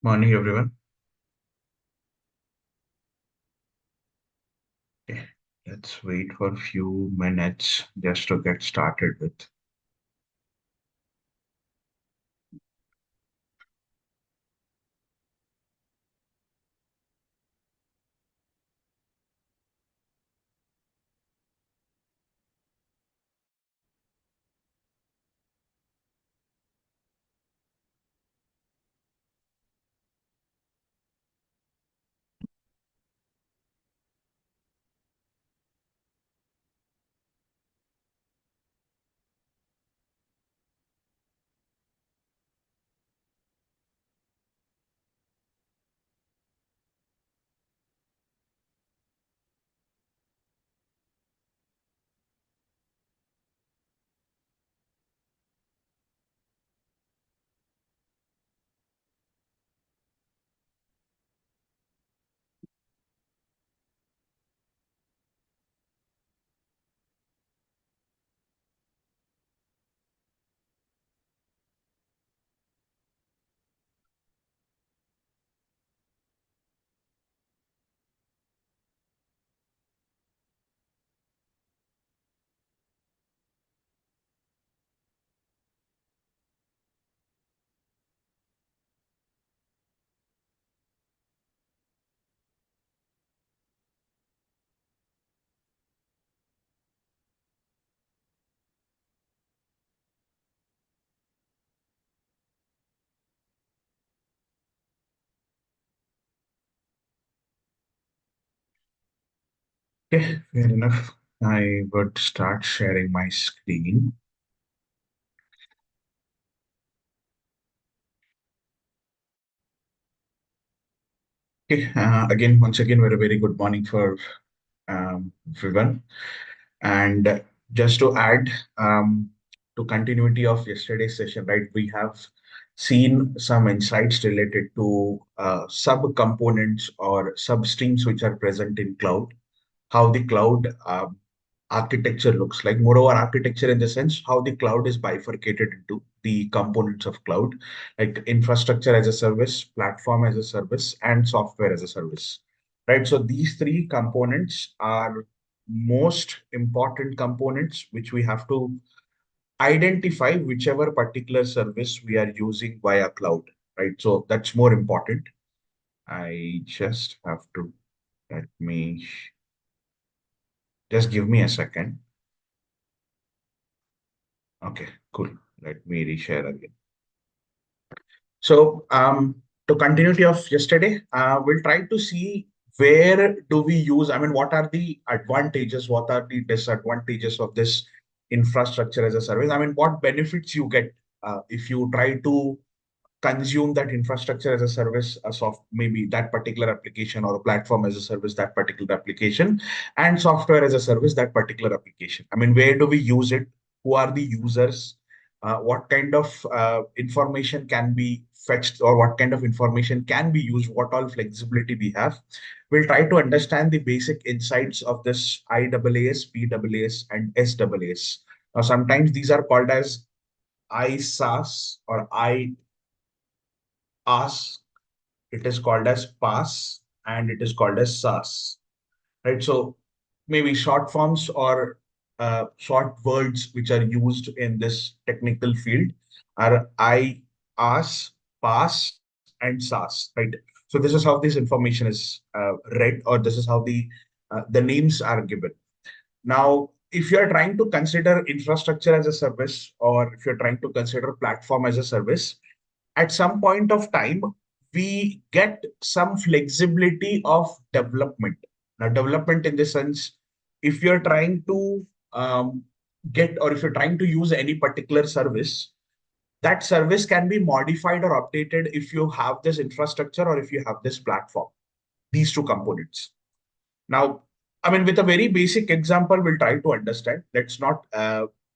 Morning, everyone. Okay, let's wait for a few minutes just to get started with. Okay, fair enough. I would start sharing my screen. Okay, again, once again, very good morning for everyone. And just to add to continuity of yesterday's session, right, we have seen some insights related to sub-components or sub-streams which are present in cloud, how the cloud architecture looks like. Moreover, architecture in the sense how the cloud is bifurcated into the components of cloud, like infrastructure as a service, platform as a service, and software as a service. Right. So these three components are most important components which we have to identify whichever particular service we are using via cloud. Right. So that's more important. I just have to let me just give me a second. Okay, cool. Let me reshare again. So, to continuity of yesterday, we'll try to see where do we use, I mean, what are the advantages, what are the disadvantages of this infrastructure as a service? I mean, what benefits you get if you try to consume that infrastructure as a service, a soft maybe that particular application, or a platform as a service, that particular application, and software as a service, that particular application. I mean, where do we use it? Who are the users? What kind of information can be fetched, or what kind of information can be used? What all flexibility we have? We'll try to understand the basic insights of this IaaS, PaaS, and SaaS. Now, sometimes these are called as ISaaS or IaaS, it is called as PaaS, and it is called as SaaS, right? So maybe short forms or short words which are used in this technical field are IaaS, PaaS, and SaaS, right? So this is how this information is read, or this is how the names are given. Now, if you're trying to consider infrastructure as a service, or if you're trying to consider platform as a service, at some point of time, we get some flexibility of development. Now, development in the sense, if you're trying to get, or if you're trying to use any particular service, that service can be modified or updated if you have this infrastructure or if you have this platform, these two components. Now, I mean, with a very basic example, we'll try to understand. Let's not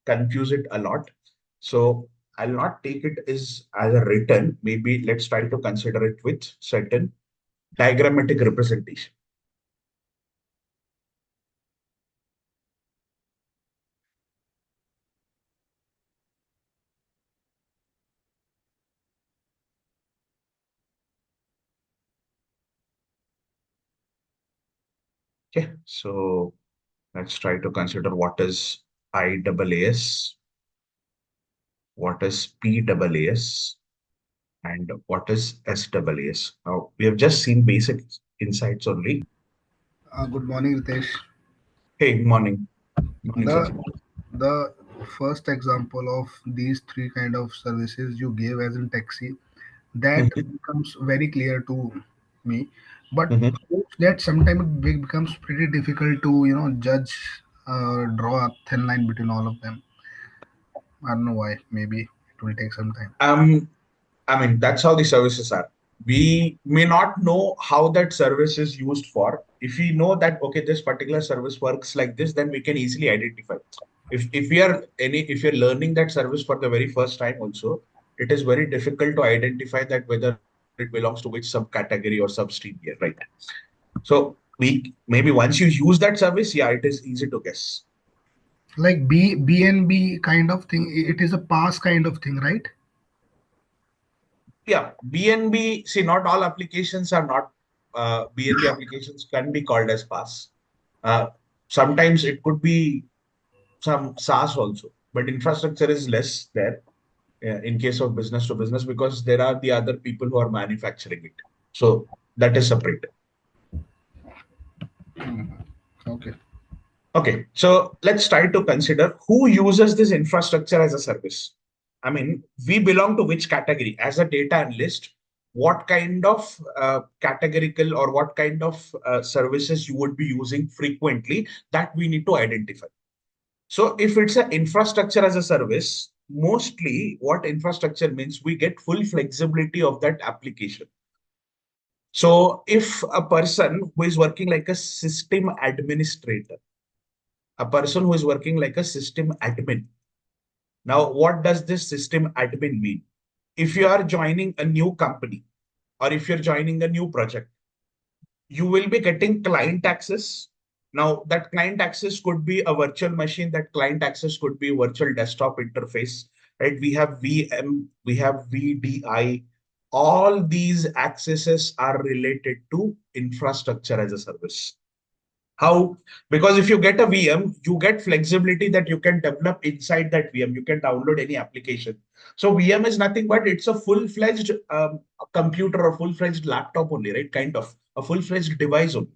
confuse it a lot. So I'll not take it as a written. Maybe let's try to consider it with certain diagrammatic representation. Okay, so let's try to consider what is IaaS, what is PaaS, and what is SaaS. Now, we have just seen basic insights only. Good morning, Ritesh. Hey, morning. Morning, sir. The the first example of these three kind of services you gave as in taxi, that Mhm, becomes very clear to me. But mhm. that sometimes it becomes pretty difficult to judge or draw a thin line between all of them. I don't know why. Maybe it will take some time. Um, I mean, that's how the services are. We may not know how that service is used for. If we know that, okay, this particular service works like this, then we can easily identify. If you're learning that service for the very first time also, it is very difficult to identify that whether it belongs to which subcategory or substream here, right? So we maybe once you use that service, yeah, it is easy to guess. Like BNB kind of thing. It is a pass kind of thing, right? Yeah, BNB, see, not all applications are not BNB applications can be called as PaaS. Uh, Sometimes it could be some SaaS also, but infrastructure is less there in case of business to business because there are the other people who are manufacturing it. So that is separate. Okay. Okay, so let's try to consider who uses this infrastructure as a service. I mean, we belong to which category? As a data analyst, what kind of categorical or what kind of services you would be using frequently that we need to identify. So if it's an infrastructure as a service, mostly what infrastructure means, we get full flexibility of that application. So if a person who is working like a system administrator, a person who is working like a system admin. Now, what does this system admin mean? If you are joining a new company or if you're joining a new project, you will be getting client access. Now, that client access could be a virtual machine, that client access could be a virtual desktop interface, right? We have VM, we have VDI. All these accesses are related to infrastructure as a service. How? Because if you get a VM, you get flexibility that you can develop inside that VM. You can download any application. So VM is nothing but it's a full-fledged computer or full-fledged laptop only, right? Kind of a full-fledged device only.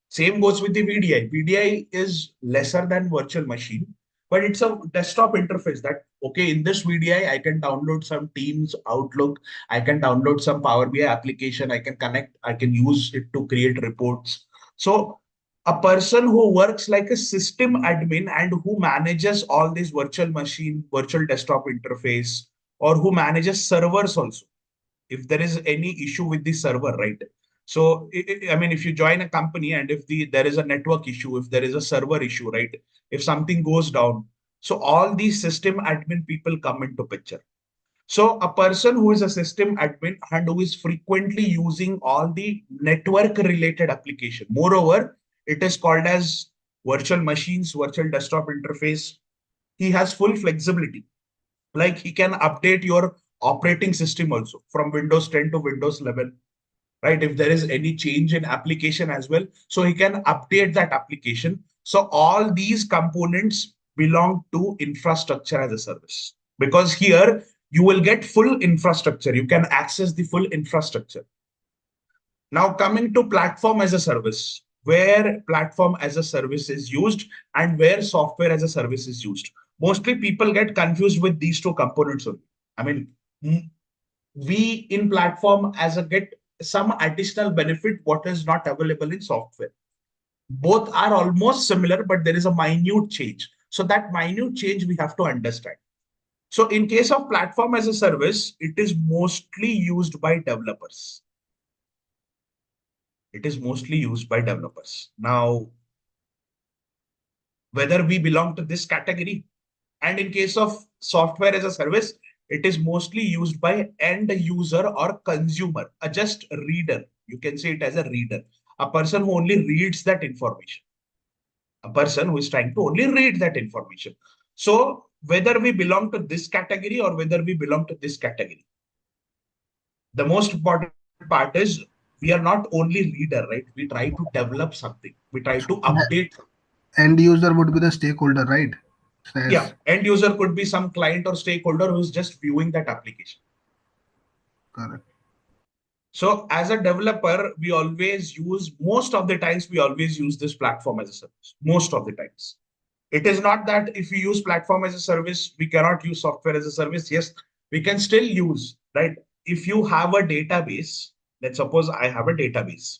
Same goes with the VDI. VDI is lesser than virtual machine, but it's a desktop interface that, okay, in this VDI, I can download some Teams, Outlook, I can download some Power BI application, I can connect, I can use it to create reports. So a person who works like a system admin and who manages all these virtual machine, virtual desktop interface, or who manages servers also if there is any issue with the server, right? So, I mean, if you join a company and if there is a network issue, if there is a server issue, right? If something goes down, so all these system admin people come into picture. So a person who is a system admin and who is frequently using all the network related application. Moreover, it is called as virtual machines, virtual desktop interface. He has full flexibility, like he can update your operating system also from Windows 10 to Windows 11, right? If there is any change in application as well, so he can update that application. So all these components belong to infrastructure as a service because here you will get full infrastructure, you can access the full infrastructure. Now coming to platform as a service, where platform as a service is used and where software as a service is used. Mostly people get confused with these two components only. I mean, we in platform as a get some additional benefit what is not available in software. Both are almost similar, but there is a minute change. So that minute change we have to understand. So in case of platform as a service, it is mostly used by developers. It is mostly used by developers. Now, whether we belong to this category, and in case of software as a service, it is mostly used by end user or consumer, a just reader. You can say it as a reader, a person who only reads that information, a person who is trying to only read that information. So whether we belong to this category or whether we belong to this category, the most important part is We are not only reader, right? We try to develop something. We try to The update. end user would be the stakeholder, right? Yeah, Says end user could be some client or stakeholder who's just viewing that application. correct. So as a developer, we always use, most of the times, we always use this platform as a service. Most of the times. It is not that if we use platform as a service, we cannot use software as a service. Yes, we can still use, right? If you have a database, let's suppose I have a database.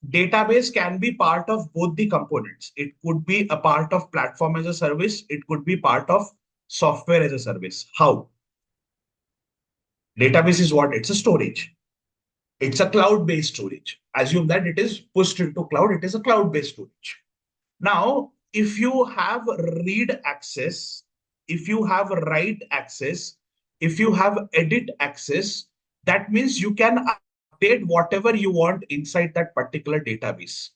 Database can be part of both the components. It could be a part of platform as a service. It could be part of software as a service. How? Database is what? It's a storage. It's a cloud-based storage. Assume that it is pushed into cloud. It is a cloud-based storage. Now, if you have read access, if you have write access, if you have edit access, that means you can update whatever you want inside that particular database.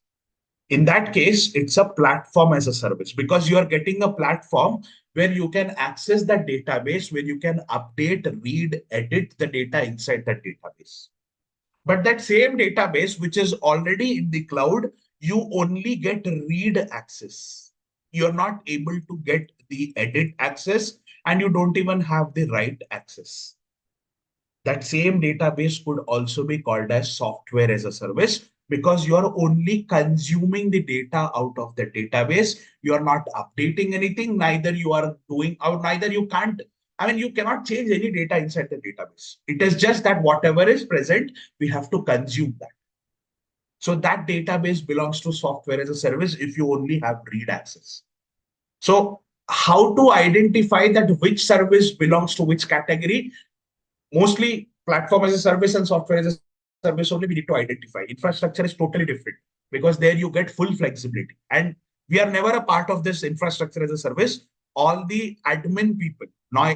In that case, it's a platform as a service because you are getting a platform where you can access the database, where you can update, read, edit the data inside that database. But that same database, which is already in the cloud, you only get read access. You're not able to get the edit access, and you don't even have the write access. That same database could also be called as software as a service because you are only consuming the data out of the database. You are not updating anything, neither you are doing, or neither you can't, I mean, you cannot change any data inside the database. It is just that whatever is present, we have to consume that. So that database belongs to software as a service if you only have read access. So how to identify that which service belongs to which category? Mostly platform as a service and software as a service only we need to identify. Infrastructure is totally different because there you get full flexibility. And we are never a part of this infrastructure as a service. All the admin people, now,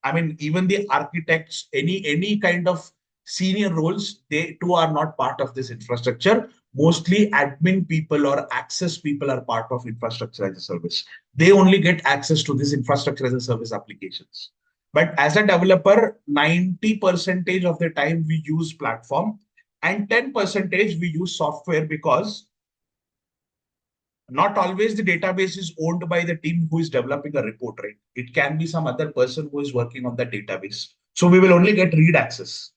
I mean, even the architects, any kind of senior roles, they too are not part of this infrastructure. Mostly admin people or access people are part of infrastructure as a service. They only get access to this infrastructure as a service applications. But as a developer, 90 percentage of the time we use platform and 10 percentage we use software because not always the database is owned by the team who is developing a report, right? It can be some other person who is working on the database. So we will only get read access.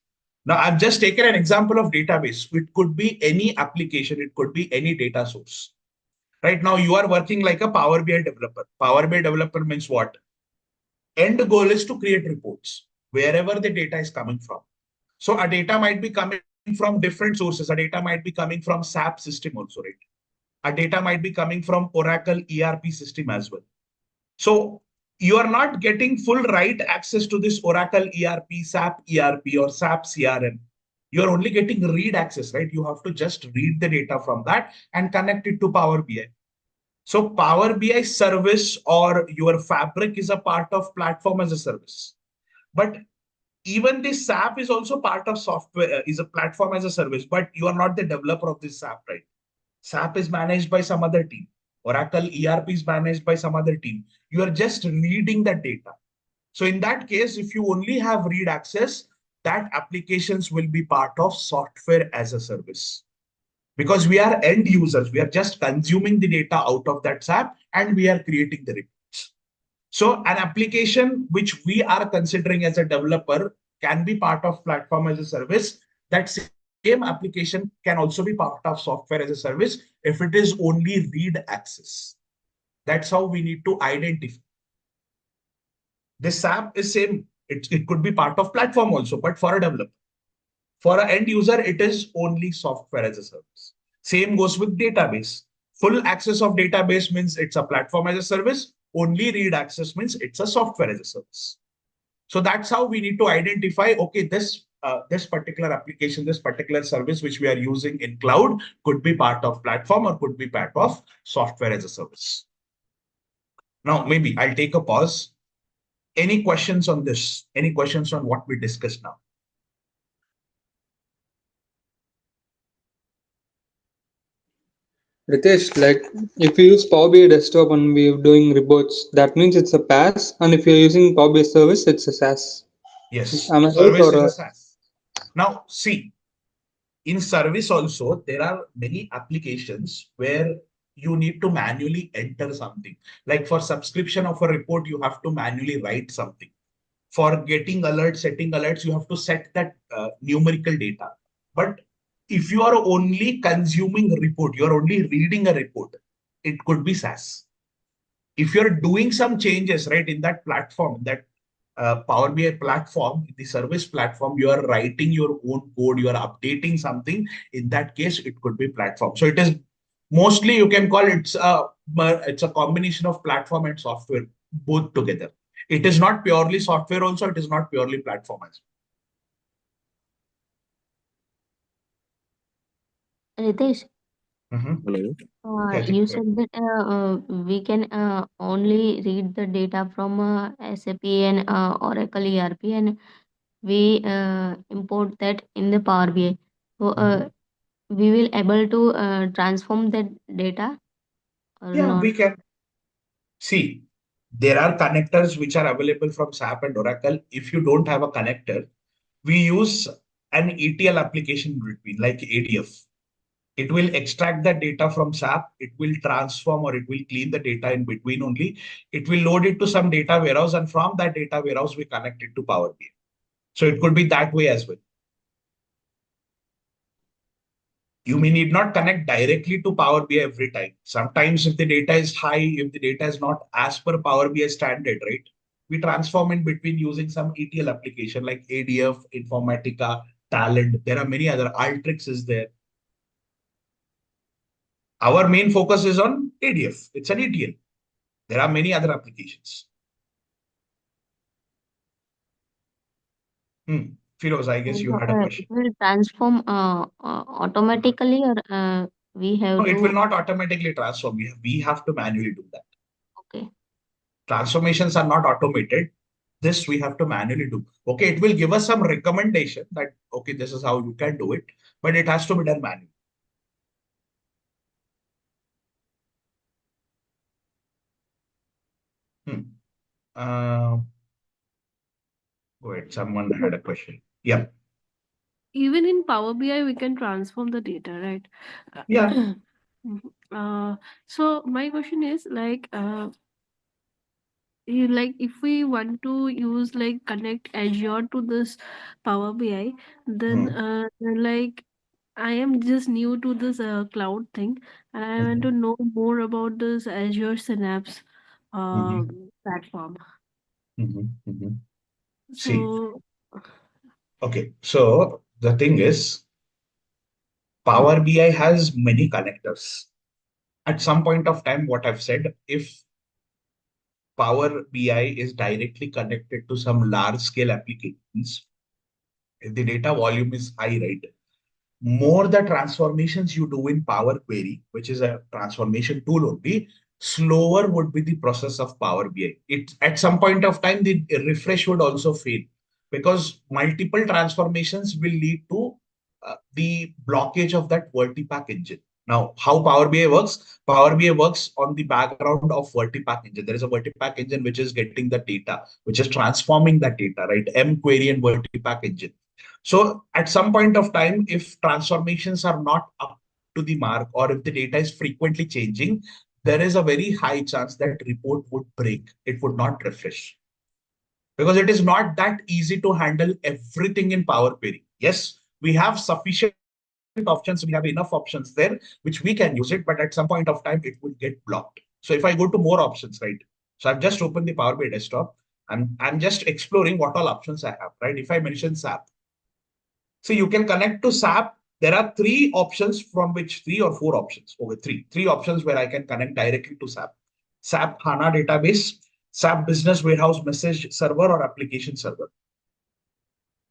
Now, I've just taken an example of database. It could be any application. It could be any data source. Right now, you are working like a Power BI developer. Power BI developer means what? End goal is to create reports wherever the data is coming from. So a data might be coming from different sources. A data might be coming from SAP system also, right? A data might be coming from Oracle ERP system as well. So you are not getting full right access to this Oracle ERP, SAP ERP, or SAP CRM. You're only getting read access, right? You have to just read the data from that and connect it to Power BI. So Power BI service or your Fabric is a part of platform as a service. But even this SAP is also part of software, is a platform as a service, but you are not the developer of this SAP, right? SAP is managed by some other team. Oracle ERP is managed by some other team. You are just reading the data. So in that case, if you only have read access, that applications will be part of software as a service because we are end users. We are just consuming the data out of that SAP and we are creating the reports. So an application which we are considering as a developer can be part of platform as a service. That same application can also be part of software as a service if it is only read access. That's how we need to identify. This SAP is same. It could be part of platform also, but for a developer. For an end user, it is only software as a service. Same goes with database. Full access of database means it's a platform as a service. Only read access means it's a software as a service. So that's how we need to identify, okay, this particular application, this particular service which we are using in cloud could be part of platform or could be part of software as a service. Now, maybe I'll take a pause. Any questions on this? Any questions on what we discussed now? Ritesh, like if you use Power BI desktop and we're doing reports, that means it's a PaaS, and if you're using Power BI service, it's a SaaS. Yes, Am I right service or is a SaaS. Now, see, in service also, there are many applications where you need to manually enter something. Like for subscription of a report, you have to manually write something. For getting alerts, setting alerts, you have to set that numerical data. But if you are only consuming a report, you're only reading a report, it could be SaaS. If you're doing some changes, right, in that platform, that Power BI platform, the service platform, you are writing your own code, you are updating something. In that case, it could be platform. So it is mostly you can call it's a combination of platform and software both together. It is not purely software. Also, it is not purely platform as Ritesh, well. Hello. Yeah, I think you said that we can only read the data from SAP and Oracle ERP, and we import that in the Power BI. So Mhm. we will able to transform that data or Yeah, not. we can see there are connectors which are available from SAP and Oracle. If you don't have a connector, we use an ETL application in between, like ADF. It will extract the data from SAP, it will transform or it will clean the data in between only. It will load it to some data warehouse, and from that data warehouse, we connect it to Power BI. So it could be that way as well. You may need not connect directly to Power BI every time. Sometimes, if the data is high, if the data is not as per Power BI standard, right, we transform in between using some ETL application like ADF, Informatica, Talent. There are many other. Alteryx is there. Our main focus is on ADF. It's an ETL. There are many other applications. Firoz, I guess And you had a it question. will transform Mhm. automatically, or we No, have it will to. not automatically transform. We have to manually do that. Okay. Transformations are not automated. This we have to manually do. Okay, it will give us some recommendation that, okay, this is how you can do it, but it has to be done manually. Hmm. Uh, Wait, someone had a question. Yeah. Even in Power BI, we can transform the data, right? Yeah. Mhm. So my question is like, like if we want to use like connect Azure to this Power BI, then Hmm. like I am just new to this cloud thing, and I want Mhm. to know more about this Azure Synapse Mhm. platform. Mhm. Mhm. See, So, okay. So the thing is, Power BI has many connectors. At some point of time, what I've said, if Power BI is directly connected to some large scale applications, if the data volume is high, right? More the transformations you do in Power Query, which is a transformation tool only, slower would be the process of Power BI. It at some point of time the refresh would also fail because multiple transformations will lead to the blockage of that Vertipack engine. Now, how Power BI works? Power BI works on the background of Vertipack engine. There is a Vertipack engine which is getting the data, which is transforming that data, right? M query and Vertipack engine. So at some point of time, if transformations are not up to the mark or if the data is frequently changing, there is a very high chance that report would break. It would not refresh because it is not that easy to handle everything in Power Query. Yes, we have sufficient options, we have enough options there which we can use it, but at some point of time it will get blocked. So if I go to more options, right? So I've just opened the Power BI desktop. I'm just exploring what all options I have, right? If I mention SAP, so you can connect to SAP. There are three options from which three or four options. Okay, three options where I can connect directly to SAP. SAP HANA database, SAP Business Warehouse Message Server or Application Server.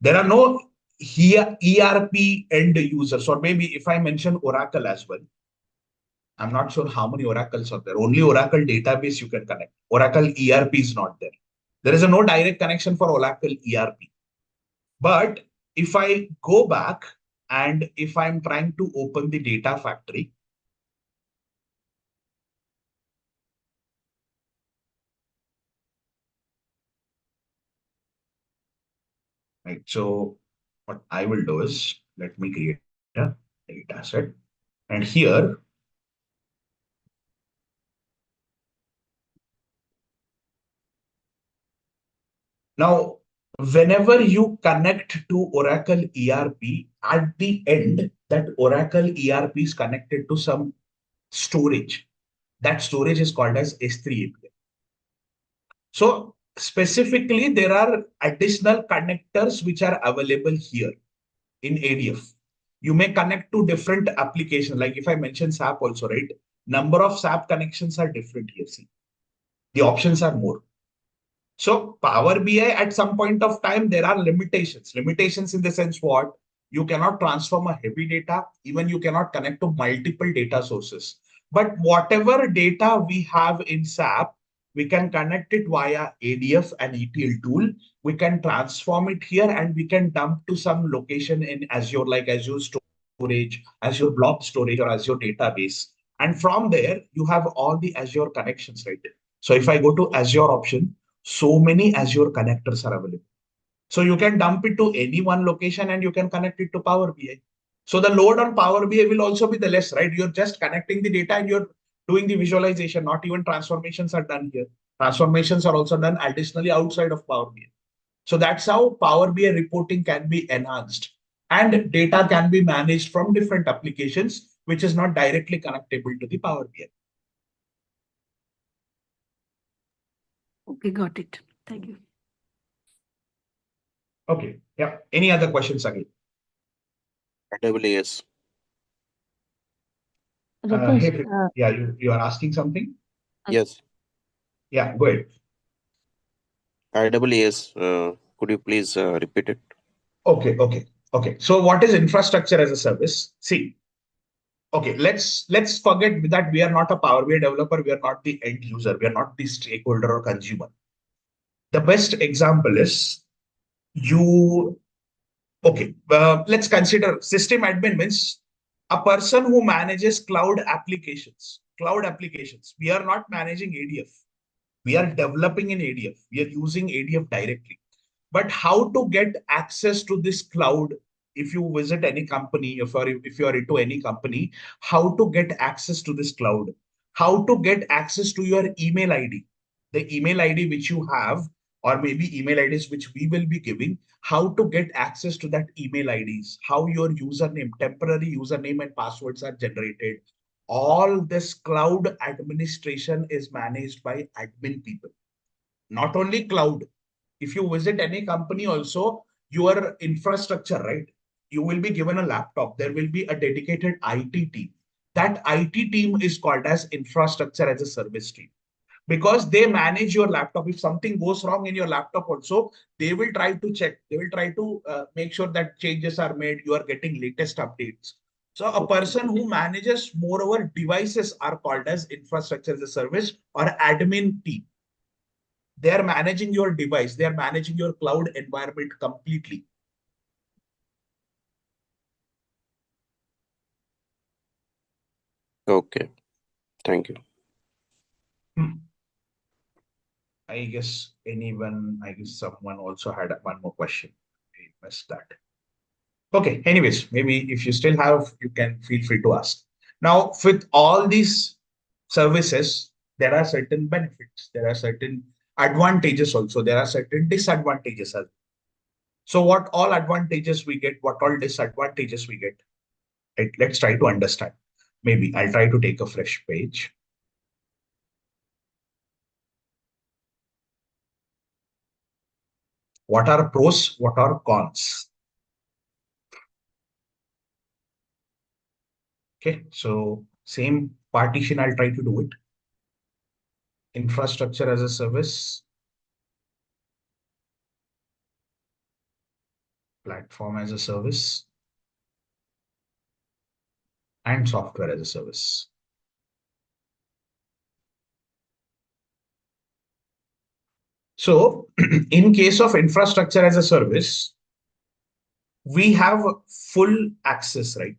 There are no here ERP end users, or maybe if I mention Oracle as well, I'm not sure how many oracles are there. Only Oracle database you can connect. Oracle ERP is not there. There is a no direct connection for Oracle ERP. But if I go back and if I'm trying to open the data factory, right? So what I will do is let me create a Yeah, data set. And here, now, whenever you connect to Oracle ERP, at the end, that Oracle ERP is connected to some storage. That storage is called as S3 API. So specifically, there are additional connectors which are available here in ADF. You may connect to different applications. Like if I mention SAP also, right? Number of SAP connections are different here. See, the options are more. So Power BI at some point of time, there are limitations. Limitations in the sense what? You cannot transform a heavy data, even you cannot connect to multiple data sources. But whatever data we have in SAP, we can connect it via ADF and ETL tool. We can transform it here and we can dump to some location in Azure, like Azure Storage, Azure Blob Storage, or Azure Database. And from there, you have all the Azure connections, right? So if I go to Azure option, so many Azure connectors are available. So you can dump it to any one location and you can connect it to Power BI. So the load on Power BI will also be the less, right? You're just connecting the data and you're doing the visualization. Not even transformations are done here. Transformations are also done additionally outside of Power BI. So that's how Power BI reporting can be enhanced and data can be managed from different applications, which is not directly connectable to the Power BI. Okay, got it. Thank you. Okay. Yeah. Any other questions again? AWS. Ritesh, Hey, yeah, you are asking something? Yes, Yeah, go ahead. AWS. Could you please repeat it? Okay. So what is infrastructure as a service? See, okay, let's forget that we are not a Power BI developer, we are not the end user, we are not the stakeholder or consumer. The best example is you, okay, let's consider system admin means a person who manages cloud applications. Cloud applications. We are not managing ADF. We are developing in ADF. We are using ADF directly. But how to get access to this cloud? If you visit any company, if you are into any company, how to get access to this cloud? How to get access to your email ID? The email ID which you have, or maybe email IDs which we will be giving, how to get access to that email IDs, how your username, temporary username and passwords are generated. All this cloud administration is managed by admin people. Not only cloud, if you visit any company also, your infrastructure, right? You will be given a laptop. There will be a dedicated IT team. That IT team is called as infrastructure as a service team because they manage your laptop. If something goes wrong in your laptop also, they will try to check. They will try to make sure that changes are made. You are getting latest updates. So a person who manages moreover devices are called as infrastructure as a service or admin team. They are managing your device. They are managing your cloud environment completely. Okay, thank you. I guess someone also had one more question. I missed that. Okay, anyways, maybe if you still have, you can feel free to ask. Now, with all these services, there are certain benefits, there are certain advantages also, there are certain disadvantages as well. So what all advantages we get, what all disadvantages we get? Right, let's try to understand. Maybe I'll try to take a fresh page. What are pros? What are cons? Okay, so same partition, I'll try to do it. Infrastructure as a service, platform as a service, and software as a service. So in case of infrastructure as a service, we have full access, right?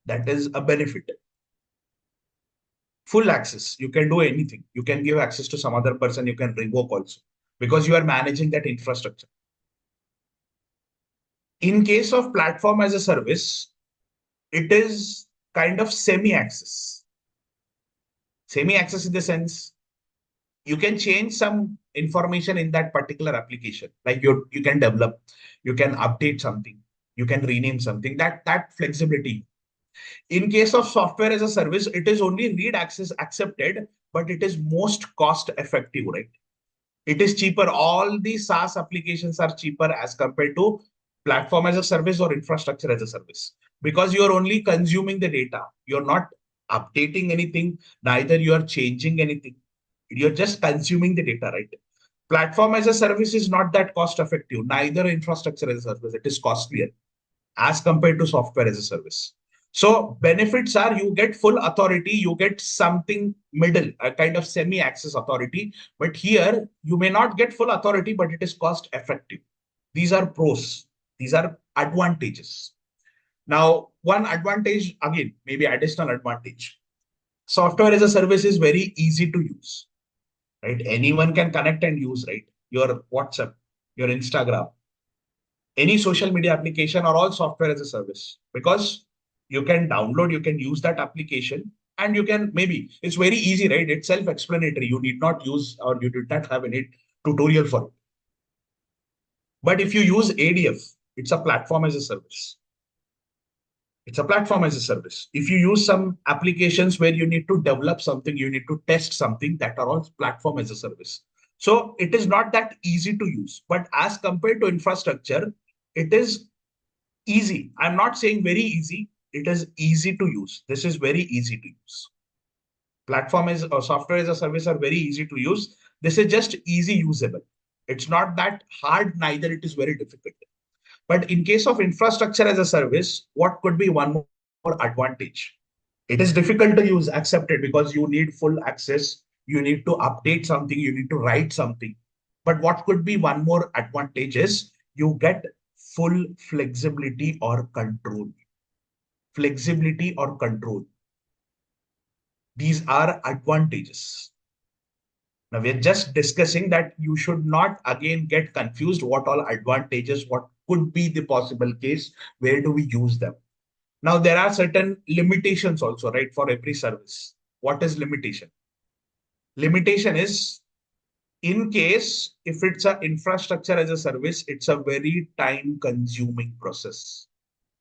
That is a benefit. Full access. You can do anything. You can give access to some other person. You can revoke also because you are managing that infrastructure. In case of platform as a service, it is kind of semi-access. Semi-access in the sense you can change some information in that particular application, like you can develop, you can update something, you can rename something. That flexibility. In case of software as a service, it is only read access accepted, but it is most cost effective, right? It is cheaper. All the SaaS applications are cheaper as compared to platform as a service or infrastructure as a service, because you're only consuming the data. You're not updating anything, neither you are changing anything. You're just consuming the data, right? Platform as a service is not that cost effective, neither infrastructure as a service. It is costlier as compared to software as a service. So benefits are you get full authority, you get something middle, a kind of semi-access authority. But here you may not get full authority, but it is cost effective. These are pros. These are advantages. Now, one advantage, again, maybe additional advantage. Software as a service is very easy to use, right? Anyone can connect and use, right? Your WhatsApp, your Instagram, any social media application are all software as a service, because you can download, you can use that application, and you can, maybe it's very easy, right? It's self-explanatory. You need not use, or you did not have any tutorial for it. But if you use ADF, it's a platform as a service. It's a platform as a service. If you use some applications where you need to develop something, you need to test something, that are all platform as a service. So it is not that easy to use. But as compared to infrastructure, it is easy. I'm not saying very easy. It is easy to use. This is very easy to use. Platform is, or software as a service are very easy to use. This is just easy usable. It's not that hard, neither it is very difficult. But in case of infrastructure as a service, what could be one more advantage? It is difficult to use, accepted, because you need full access. You need to update something, you need to write something. But what could be one more advantage is you get full flexibility or control. Flexibility or control. These are advantages. Now we're just discussing that you should not again get confused what all advantages, what could be the possible case, where do we use them. Now there are certain limitations also, right, for every service. What is limitation? Limitation is, in case if it's an infrastructure as a service, it's a very time consuming process,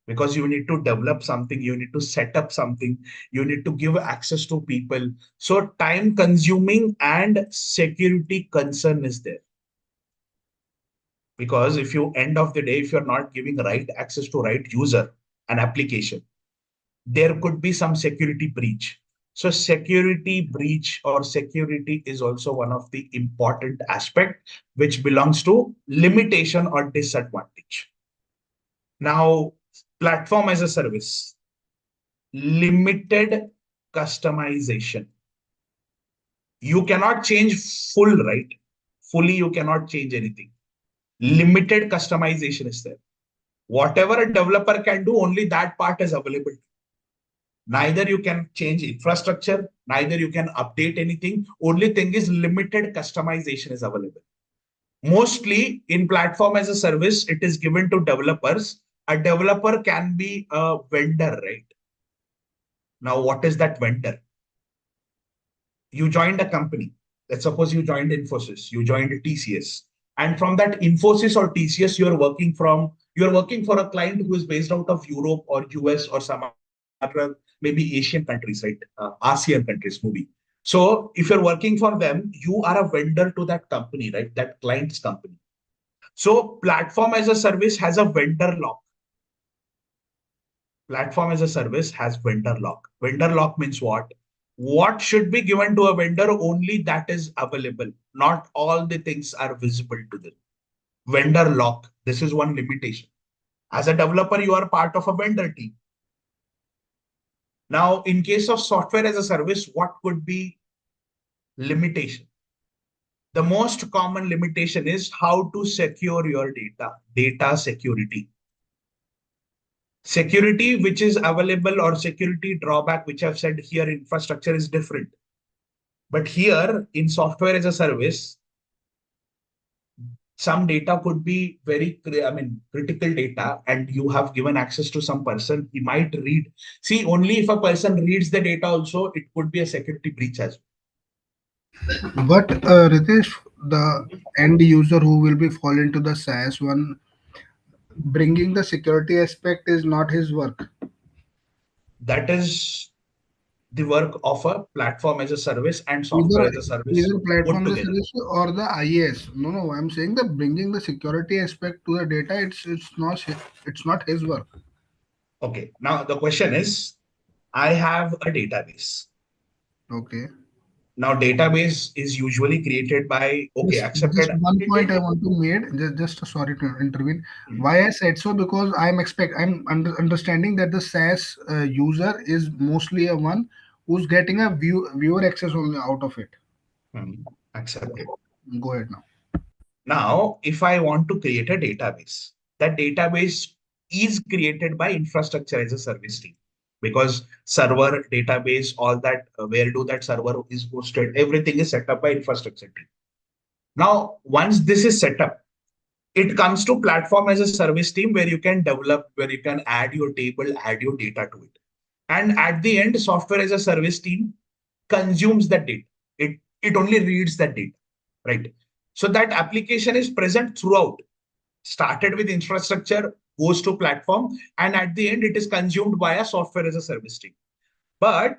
because you need to develop something, you need to set up something, you need to give access to people. So time consuming and security concern is there. Because if you, end of the day, if you're not giving right access to right user, an application, there could be some security breach. So security breach or security is also one of the important aspect which belongs to limitation or disadvantage. Now, platform as a service, limited customization. You cannot change full, right? Fully, you cannot change anything. Limited customization is there. Whatever a developer can do, only that part is available. Neither you can change infrastructure, neither you can update anything. Only thing is limited customization is available. Mostly in platform as a service, it is given to developers. A developer can be a vendor, right? Now, what is that vendor? You joined a company. Let's suppose you joined Infosys, you joined TCS. And from that Infosys or TCS, you're working for a client who is based out of Europe or US or some other, maybe Asian countries, right? ASEAN countries, maybe. So if you're working for them, you are a vendor to that company, right? That client's company. So platform as a service has a vendor lock. Platform as a service has vendor lock. Vendor lock means what? What should be given to a vendor? Only that is available. Not all the things are visible to them. Vendor lock. This is one limitation. As a developer, you are part of a vendor team. Now, in case of software as a service, what could be limitation? The most common limitation is how to secure your data, data security. Security which is available, or security drawback, which I've said here, infrastructure is different. But here in software as a service, Some data could be very, critical data, and you have given access to some person, he might read. See, only if a person reads the data also, it could be a security breach as But Ritesh, the end user who will be fall into the SaaS one, bringing the security aspect is not his work. well. That is the work of a platform as a service and Either software as a service either put platform as a together. service or the IaaS. No, no, I'm saying that bringing the security aspect to the data, it's not his work. Okay, now the question is, I have a database. Okay. Now, database is usually created by, okay, Just accepted. one point I want to made. Just sorry to intervene. Why I said so, because I'm understanding that the SaaS user is mostly a one who's getting a viewer access only out of it. Accepted. Go ahead now. Now, if I want to create a database, that database is created by infrastructure as a service team, because server, database, all that, where do that server is hosted, everything is set up by infrastructure team. Now, once this is set up, it comes to platform as a service team where you can develop, where you can add your table, add your data to it. And at the end, software as a service team consumes that data. It only reads that data, right? So that application is present throughout, started with infrastructure, goes to platform, and at the end, it is consumed by a software as a service team. But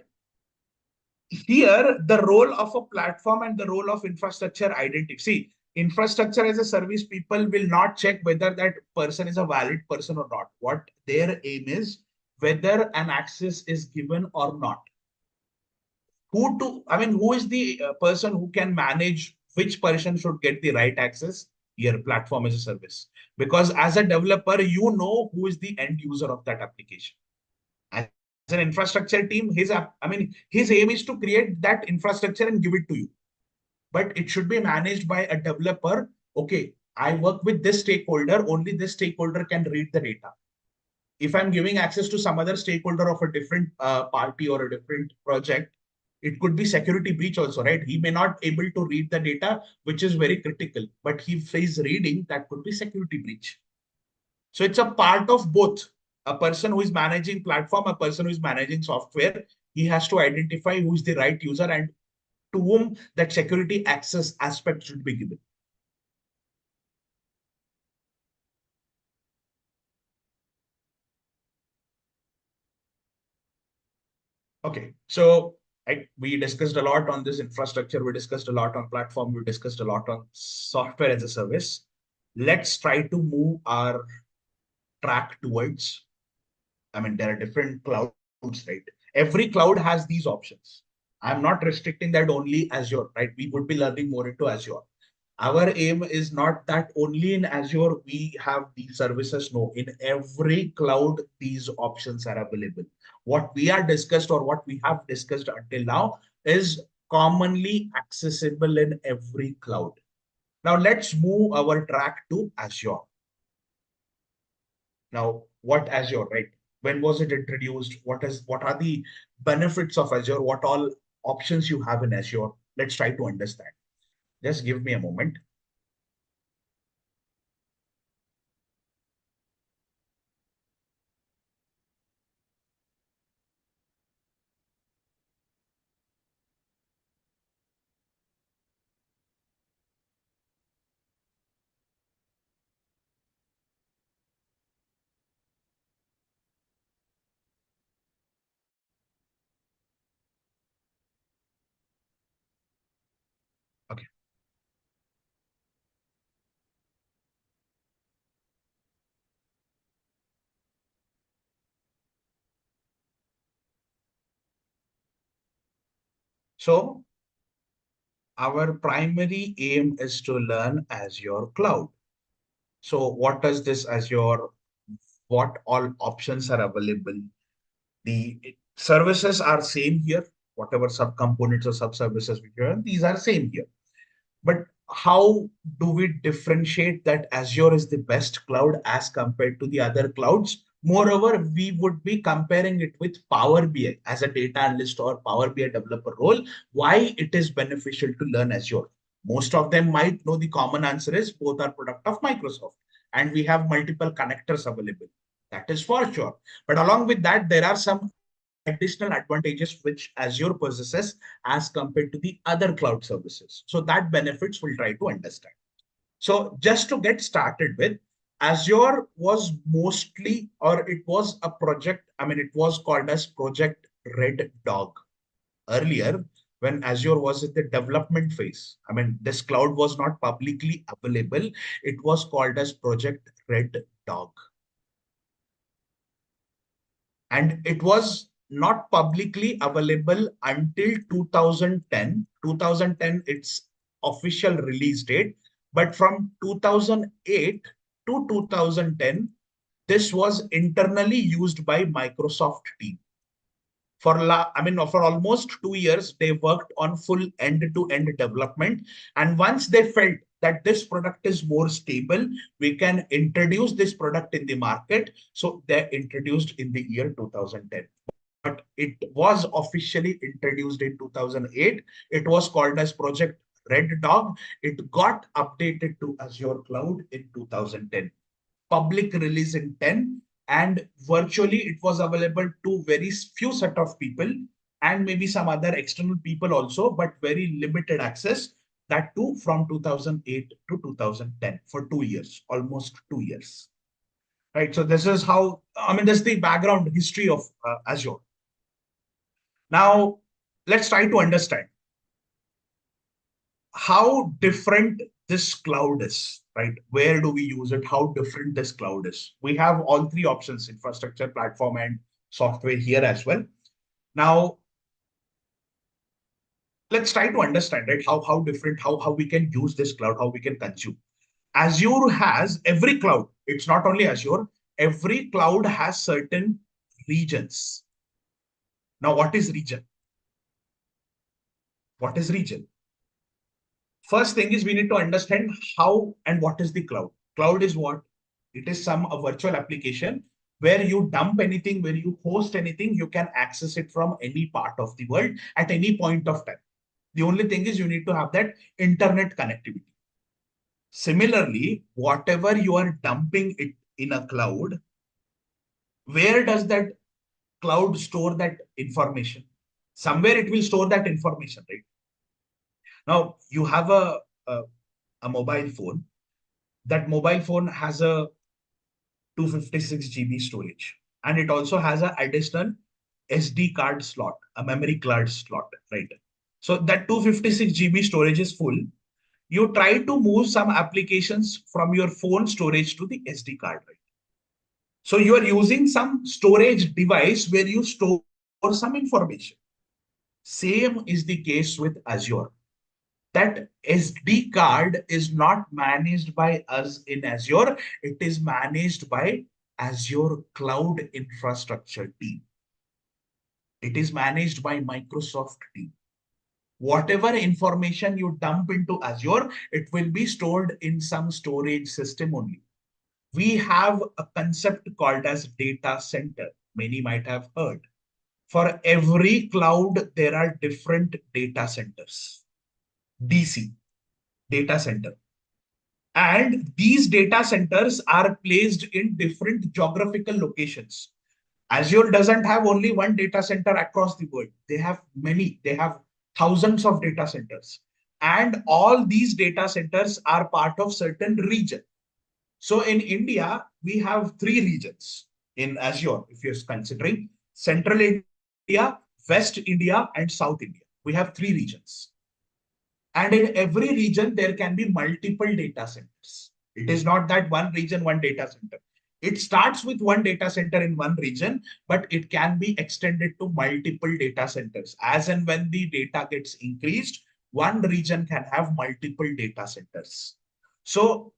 here, the role of a platform and the role of infrastructure identity. See, infrastructure as a service, people will not check whether that person is a valid person or not. What their aim is, whether an access is given or not. Who is the person who can manage which person should get the right access? Your platform as a service. Because as a developer, you know who is the end user of that application. As an infrastructure team, his aim is to create that infrastructure and give it to you. But it should be managed by a developer. Okay, I work with this stakeholder, only this stakeholder can read the data. If I'm giving access to some other stakeholder of a different party or a different project, it could be security breach also, right? He may not able to read the data, which is very critical, but if he's reading, that could be security breach. So it's a part of both. A person who is managing platform, a person who is managing software, he has to identify who is the right user and to whom that security access aspect should be given. Okay, so we discussed a lot on this infrastructure, we discussed a lot on platform, we discussed a lot on software as a service. Let's try to move our track towards, there are different clouds, right? Every cloud has these options. I'm not restricting that only Azure, right? We would be learning more into Azure. Our aim is not that only in Azure we have these services. No, in every cloud, these options are available. What we are discussed or what we have discussed until now is commonly accessible in every cloud. Now let's move our track to Azure. Now, what Azure, right? When was it introduced? What are the benefits of Azure? What all options you have in Azure? Let's try to understand. Just give me a moment. Okay. So our primary aim is to learn Azure cloud. So what does this Azure, what all options are available? The services are same here. Whatever subcomponents or sub-services we have, these are same here. But how do we differentiate that Azure is the best cloud as compared to the other clouds? Moreover, we would be comparing it with Power BI as a data analyst or Power BI developer role, why it is beneficial to learn Azure. Most of them might know the common answer is both are product of Microsoft, and we have multiple connectors available. That is for sure. But along with that, there are some additional advantages which Azure possesses as compared to the other cloud services. So that benefits we'll try to understand. So just to get started with, Azure was mostly, or it was a project, I mean, it was called as Project Red Dog earlier when Azure was in the development phase. I mean, this cloud was not publicly available. It was called as Project Red Dog. And it was not publicly available until 2010. 2010, its official release date. But from 2008 to 2010, this was internally used by Microsoft team. For almost 2 years, they worked on full end-to-end development. And once they felt that this product is more stable, we can introduce this product in the market. So they introduced in the year 2010. But it was officially introduced in 2008. It was called as Project Red Dog. It got updated to Azure Cloud in 2010. Public release in 10, and virtually it was available to very few set of people and maybe some other external people also, but very limited access. That too from 2008 to 2010 for 2 years, almost 2 years. Right. So this is how, I mean, this is the background history of Azure. Now, let's try to understand how different this cloud is, right? Where do we use it? How different this cloud is? We have all three options: infrastructure, platform, and software here as well. Now, let's try to understand, right? How different, how we can use this cloud, how we can consume. Azure has every cloud. It's not only Azure. Every cloud has certain regions. Now, what is region? What is region? First thing is we need to understand how and what is the cloud. Cloud is what? It is a virtual application where you dump anything, where you host anything, you can access it from any part of the world at any point of time. The only thing is you need to have that internet connectivity. Similarly, whatever you are dumping it in a cloud, where does that cloud store that information? Somewhere it will store that information, right? Now, you have a mobile phone. That mobile phone has a 256 GB storage, and it also has an additional SD card slot, a memory card slot, right? So that 256 GB storage is full. You try to move some applications from your phone storage to the SD card, right? So you are using some storage device where you store some information. Same is the case with Azure. That SD card is not managed by us in Azure. It is managed by Azure Cloud Infrastructure team. It is managed by Microsoft team. Whatever information you dump into Azure, it will be stored in some storage system only. We have a concept called as data center. Many might have heard. For every cloud, there are different data centers. DC, data center. And these data centers are placed in different geographical locations. Azure doesn't have only one data center across the world. They have many. They have thousands of data centers. And all these data centers are part of certain region. So in India, we have three regions in Azure, if you're considering Central India, West India, and South India. We have three regions. And in every region, there can be multiple data centers. It is not that one region, one data center. It starts with one data center in one region, but it can be extended to multiple data centers. As and when the data gets increased, one region can have multiple data centers. So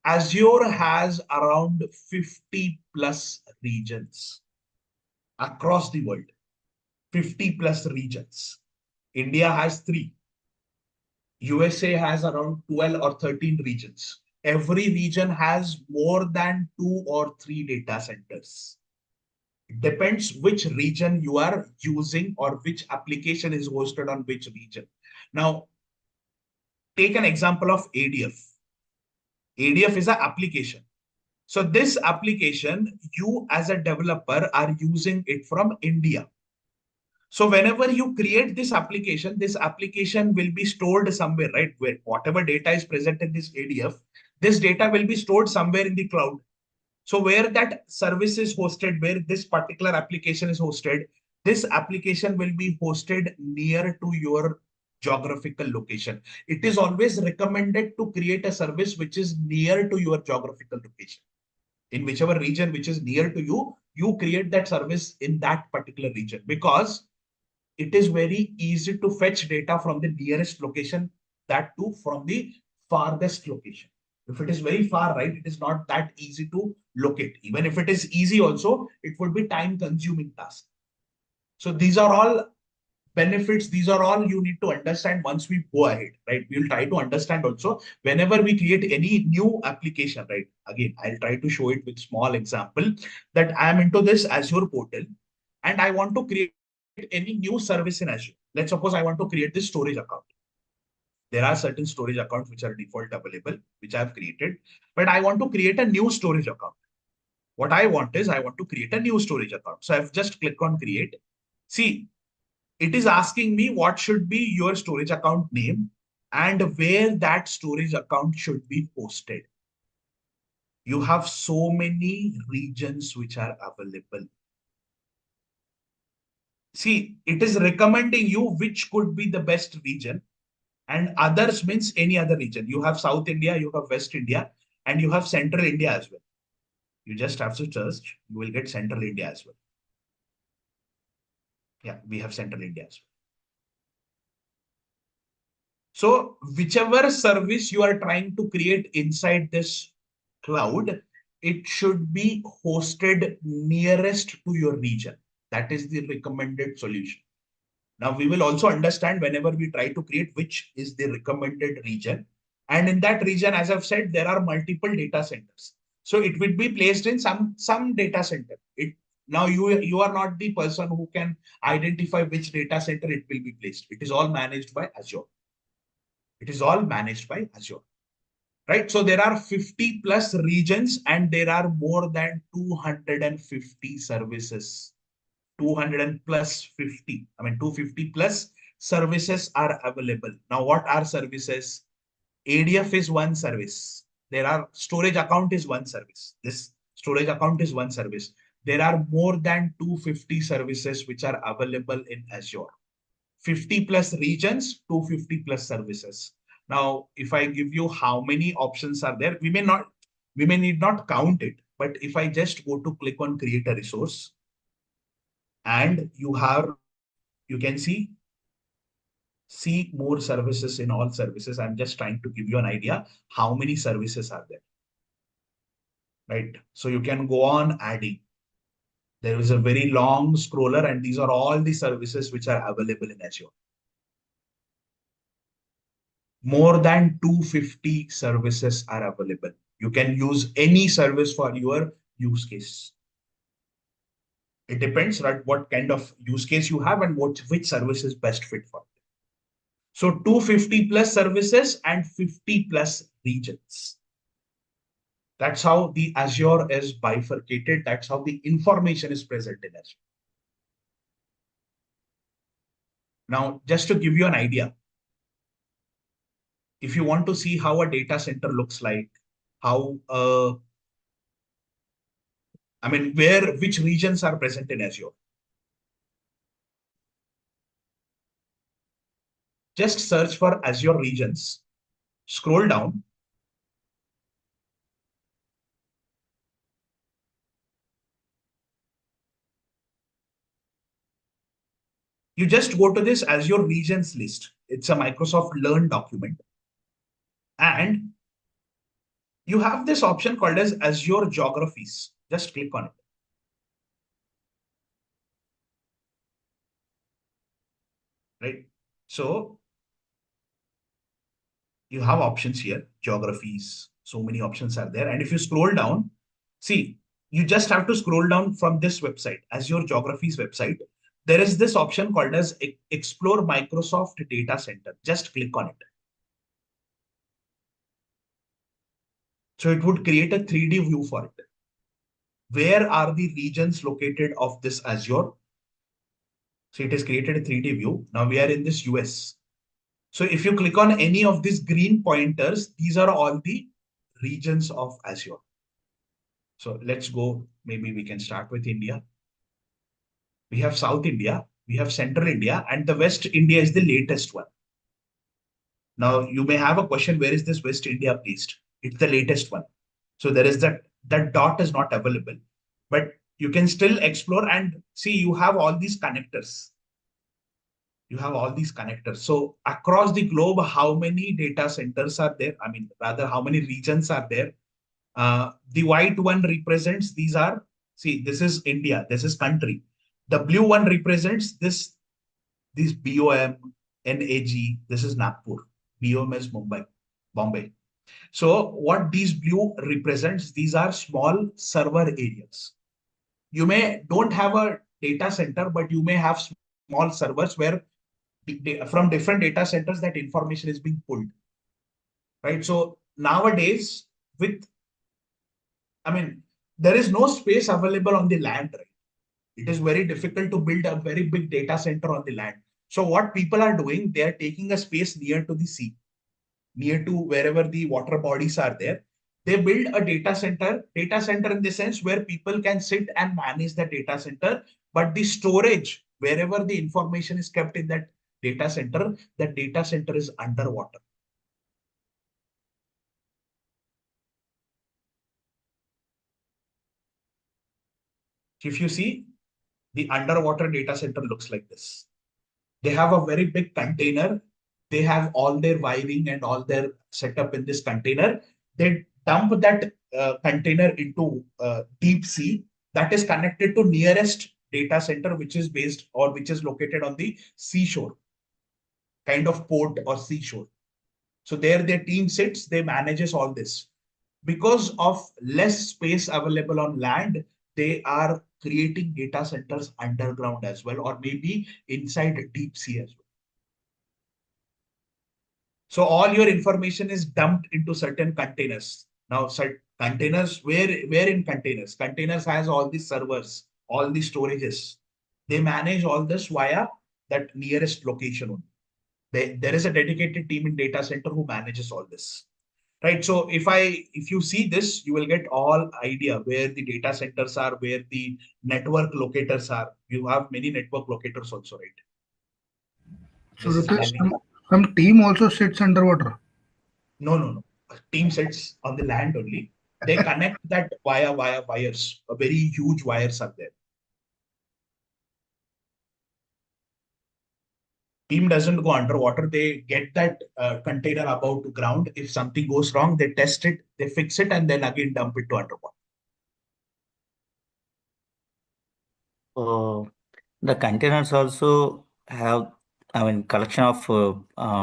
Azure has around 50 plus regions across the world. 50 plus regions. India has three. USA has around 12 or 13 regions. Every region has more than 2 or 3 data centers. It depends which region you are using or which application is hosted on which region. Now, take an example of ADF. ADF is an application. So this application, you as a developer are using it from India. So whenever you create this application will be stored somewhere, right? Where whatever data is present in this ADF, this data will be stored somewhere in the cloud. So where that service is hosted, where this particular application is hosted, this application will be hosted near to your geographical location. It is always recommended to create a service which is near to your geographical location. In whichever region which is near to you, you create that service in that particular region, because it is very easy to fetch data from the nearest location, that too from the farthest location. If it is very far, right, it is not that easy to locate. Even if it is easy also, it would be time consuming task. So these are all benefits. These are all you need to understand once we go ahead, right? We'll try to understand also whenever we create any new application, right? Again, I'll try to show it with small example that I am into this Azure portal and I want to create any new service in Azure. Let's suppose I want to create this storage account. There are certain storage accounts which are default available, which I've created, but I want to create a new storage account. What I want is I want to create a new storage account. So I've just clicked on create. See, it is asking me what should be your storage account name and where that storage account should be hosted. You have so many regions which are available. See, it is recommending you which could be the best region, and others means any other region. You have South India, you have West India, and you have Central India as well. You just have to search, you will get Central India as well. Yeah, we have Central India as well. So whichever service you are trying to create inside this cloud, it should be hosted nearest to your region. That is the recommended solution. Now we will also understand whenever we try to create which is the recommended region. And in that region, as I've said, there are multiple data centers. So it will be placed in some data center. Now you are not the person who can identify which data center it will be placed. It is all managed by Azure. It is all managed by Azure, right? So there are 50 plus regions and there are more than 250 services. 200 and plus 50. I mean, 250 plus services are available. Now, what are services? ADF is one service. There are storage account is one service. This storage account is one service. There are more than 250 services which are available in Azure. 50 plus regions, 250 plus services. Now, if I give you how many options are there, we may need not count it, but if I just go to click on create a resource, and you can see more services in all services. I'm just trying to give you an idea how many services are there, right? So you can go on adding. There is a very long scroller and these are all the services which are available in Azure. More than 250 services are available. You can use any service for your use case. It depends, right, what kind of use case you have and which service is best fit for it. So 250 plus services and 50 plus regions. That's how the Azure is bifurcated. That's how the information is present in Azure. Now, just to give you an idea, if you want to see how a data center looks like, which regions are present in Azure. Just search for Azure regions, scroll down. You just go to this Azure regions list. It's a Microsoft Learn document. And you have this option called as Azure Geographies. Just click on it. Right? So you have options here, geographies, so many options are there. And if you scroll down, see, you just have to scroll down from this website, Azure Geographies website. There is this option called as Explore Microsoft Data Center. Just click on it. So it would create a 3D view for it. Where are the regions located of this Azure? So it has created a 3D view. Now we are in this US. So if you click on any of these green pointers, these are all the regions of Azure. So let's go. Maybe we can start with India. We have South India, we have Central India, and the West India is the latest one. Now you may have a question, where is this West India placed? It's the latest one. So there is that dot is not available, but you can still explore and see you have all these connectors. You have all these connectors. So across the globe, how many data centers are there? I mean, rather, how many regions are there? The white one represents these are, see, this is India, this is country. The blue one represents this BOM, NAG, this is Nagpur. BOM is Mumbai, Bombay. So what these blue represents, these are small server areas. You may don't have a data center, but you may have small servers where from different data centers that information is being pulled, right? So nowadays, with, I mean, there is no space available on the land, right? It is very difficult to build a very big data center on the land. So what people are doing, they are taking a space near to the sea, near to wherever the water bodies are there. They build a data center in the sense where people can sit and manage the data center, but the storage, wherever the information is kept in that data center is underwater. If you see, the underwater data center looks like this. They have a very big container. They have all their wiring and all their setup in this container. They dump that container into deep sea that is connected to nearest data center, which is based or which is located on the seashore, kind of port or seashore. So there their team sits, they manages all this. Because of less space available on land, they are creating data centers underground as well, or maybe inside deep sea as well. So all your information is dumped into certain containers. Now, containers, where in containers? Containers has all the servers, all the storages. They manage all this via that nearest location only. There is a dedicated team in data center who manages all this. Right. So if you see this, you will get all idea where the data centers are, where the network locators are. You have many network locators also, right? So This is Ritesh, having some team also sits underwater. no. A team sits on the land only. They connect that via wires. A very huge wires are there. Team doesn't go underwater. They get that container above to ground. If something goes wrong, they test it, they fix it, and then again dump it to underwater. So the containers also have, I mean, collection of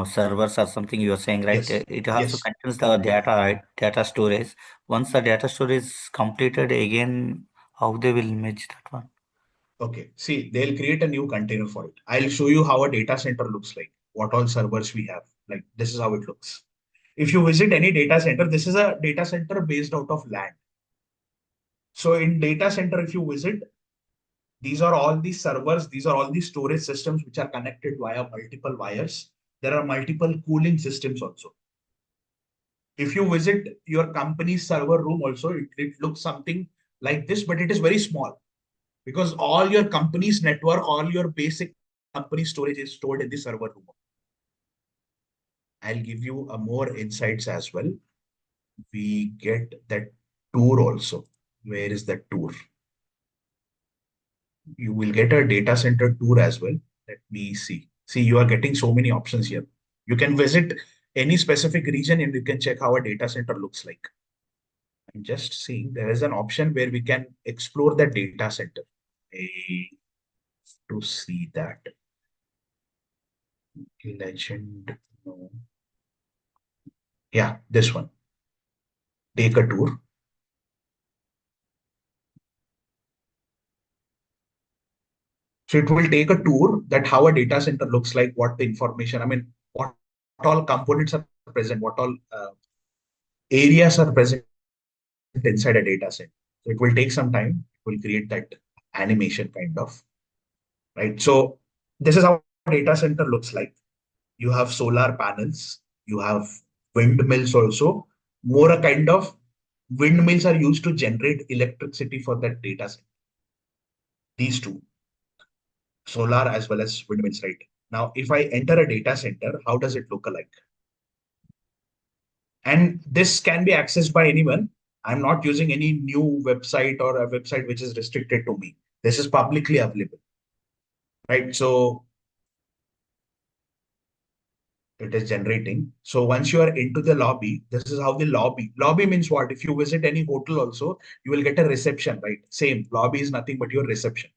servers or something you are saying, right? Yes. It also Yes. contains the data, right? Data storage. Once the data storage is completed, again, how they will image that one? Okay, see, they'll create a new container for it. I'll show you how a data center looks like, what all servers we have. Like, this is how it looks. If you visit any data center, this is a data center based out of land. So in data center, if you visit, these are all the servers, these are all the storage systems which are connected via multiple wires. There are multiple cooling systems also. If you visit your company's server room also, it looks something like this, but it is very small because all your company's network, all your basic company storage is stored in the server room. I'll give you a more insights as well. We get that tour also. Where is that tour? You will get a data center tour as well. Let me see. See, you are getting so many options here. You can visit any specific region and you can check how a data center looks like. I'm just seeing there is an option where we can explore the data center. To see that. Legend, no. Yeah, this one. Take a tour. So it will take a tour that how a data center looks like, what the information, I mean, what all components are present, what all areas are present inside a data set. So it will take some time. It will create that animation kind of, right? So this is how a data center looks like. You have solar panels, you have windmills also. More a kind of windmills are used to generate electricity for that data center. These two, solar as well as windmills, right? Now, if I enter a data center, how does it look like? And this can be accessed by anyone. I'm not using any new website or a website which is restricted to me. This is publicly available, right? So it is generating. So once you are into the lobby, this is how the lobby means what? If you visit any hotel also, you will get a reception, right? Same lobby is nothing but your reception.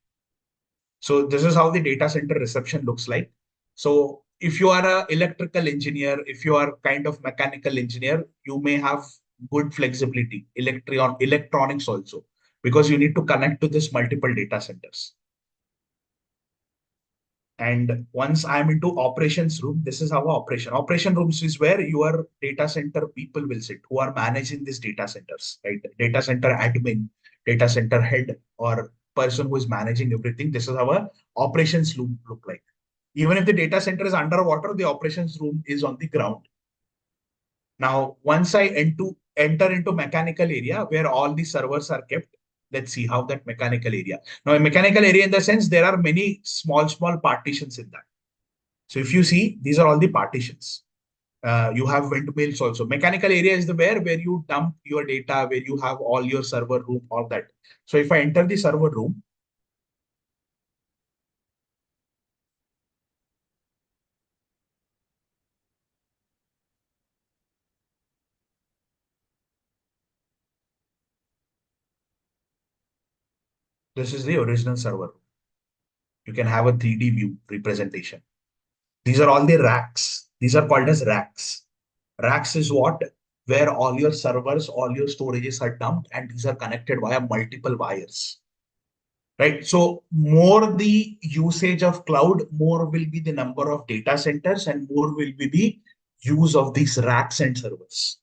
So this is how the data center reception looks like. So if you are a electrical engineer, if you are kind of mechanical engineer, you may have good flexibility, electronics also, because you need to connect to this multiple data centers. And once I'm into operations room, this is how operation rooms is where your data center people will sit who are managing these data centers, right? Data center admin, data center head, or person who is managing everything. This is how a operations room look like. Even if the data center is underwater, the operations room is on the ground. Now, once I enter into mechanical area where all the servers are kept, let's see how that mechanical area. Now, a mechanical area in the sense there are many small partitions in that. So if you see, these are all the partitions. You have windmills also. Mechanical area is the where you dump your data, where you have all your server room, all that. So if I enter the server room, this is the original server. You can have a 3D view representation. These are all the racks. These are called as racks. Racks is what? Where all your servers, all your storages are dumped, and these are connected via multiple wires. Right? So more the usage of cloud, more will be the number of data centers and more will be the use of these racks and servers.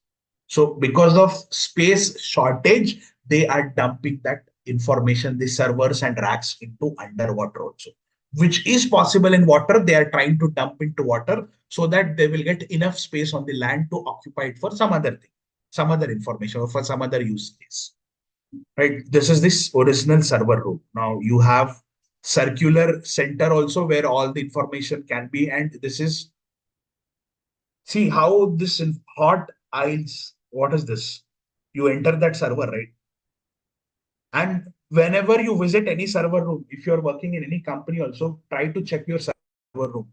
So because of space shortage, they are dumping that information, the servers and racks into underwater also, which is possible in water. They are trying to dump into water so that they will get enough space on the land to occupy it for some other thing, some other information or for some other use case. Right? This is this original server room. Now you have circular center also where all the information can be. And this is, see how this in hot aisles, what is this? You enter that server, right? And whenever you visit any server room, if you're working in any company also, try to check your server room.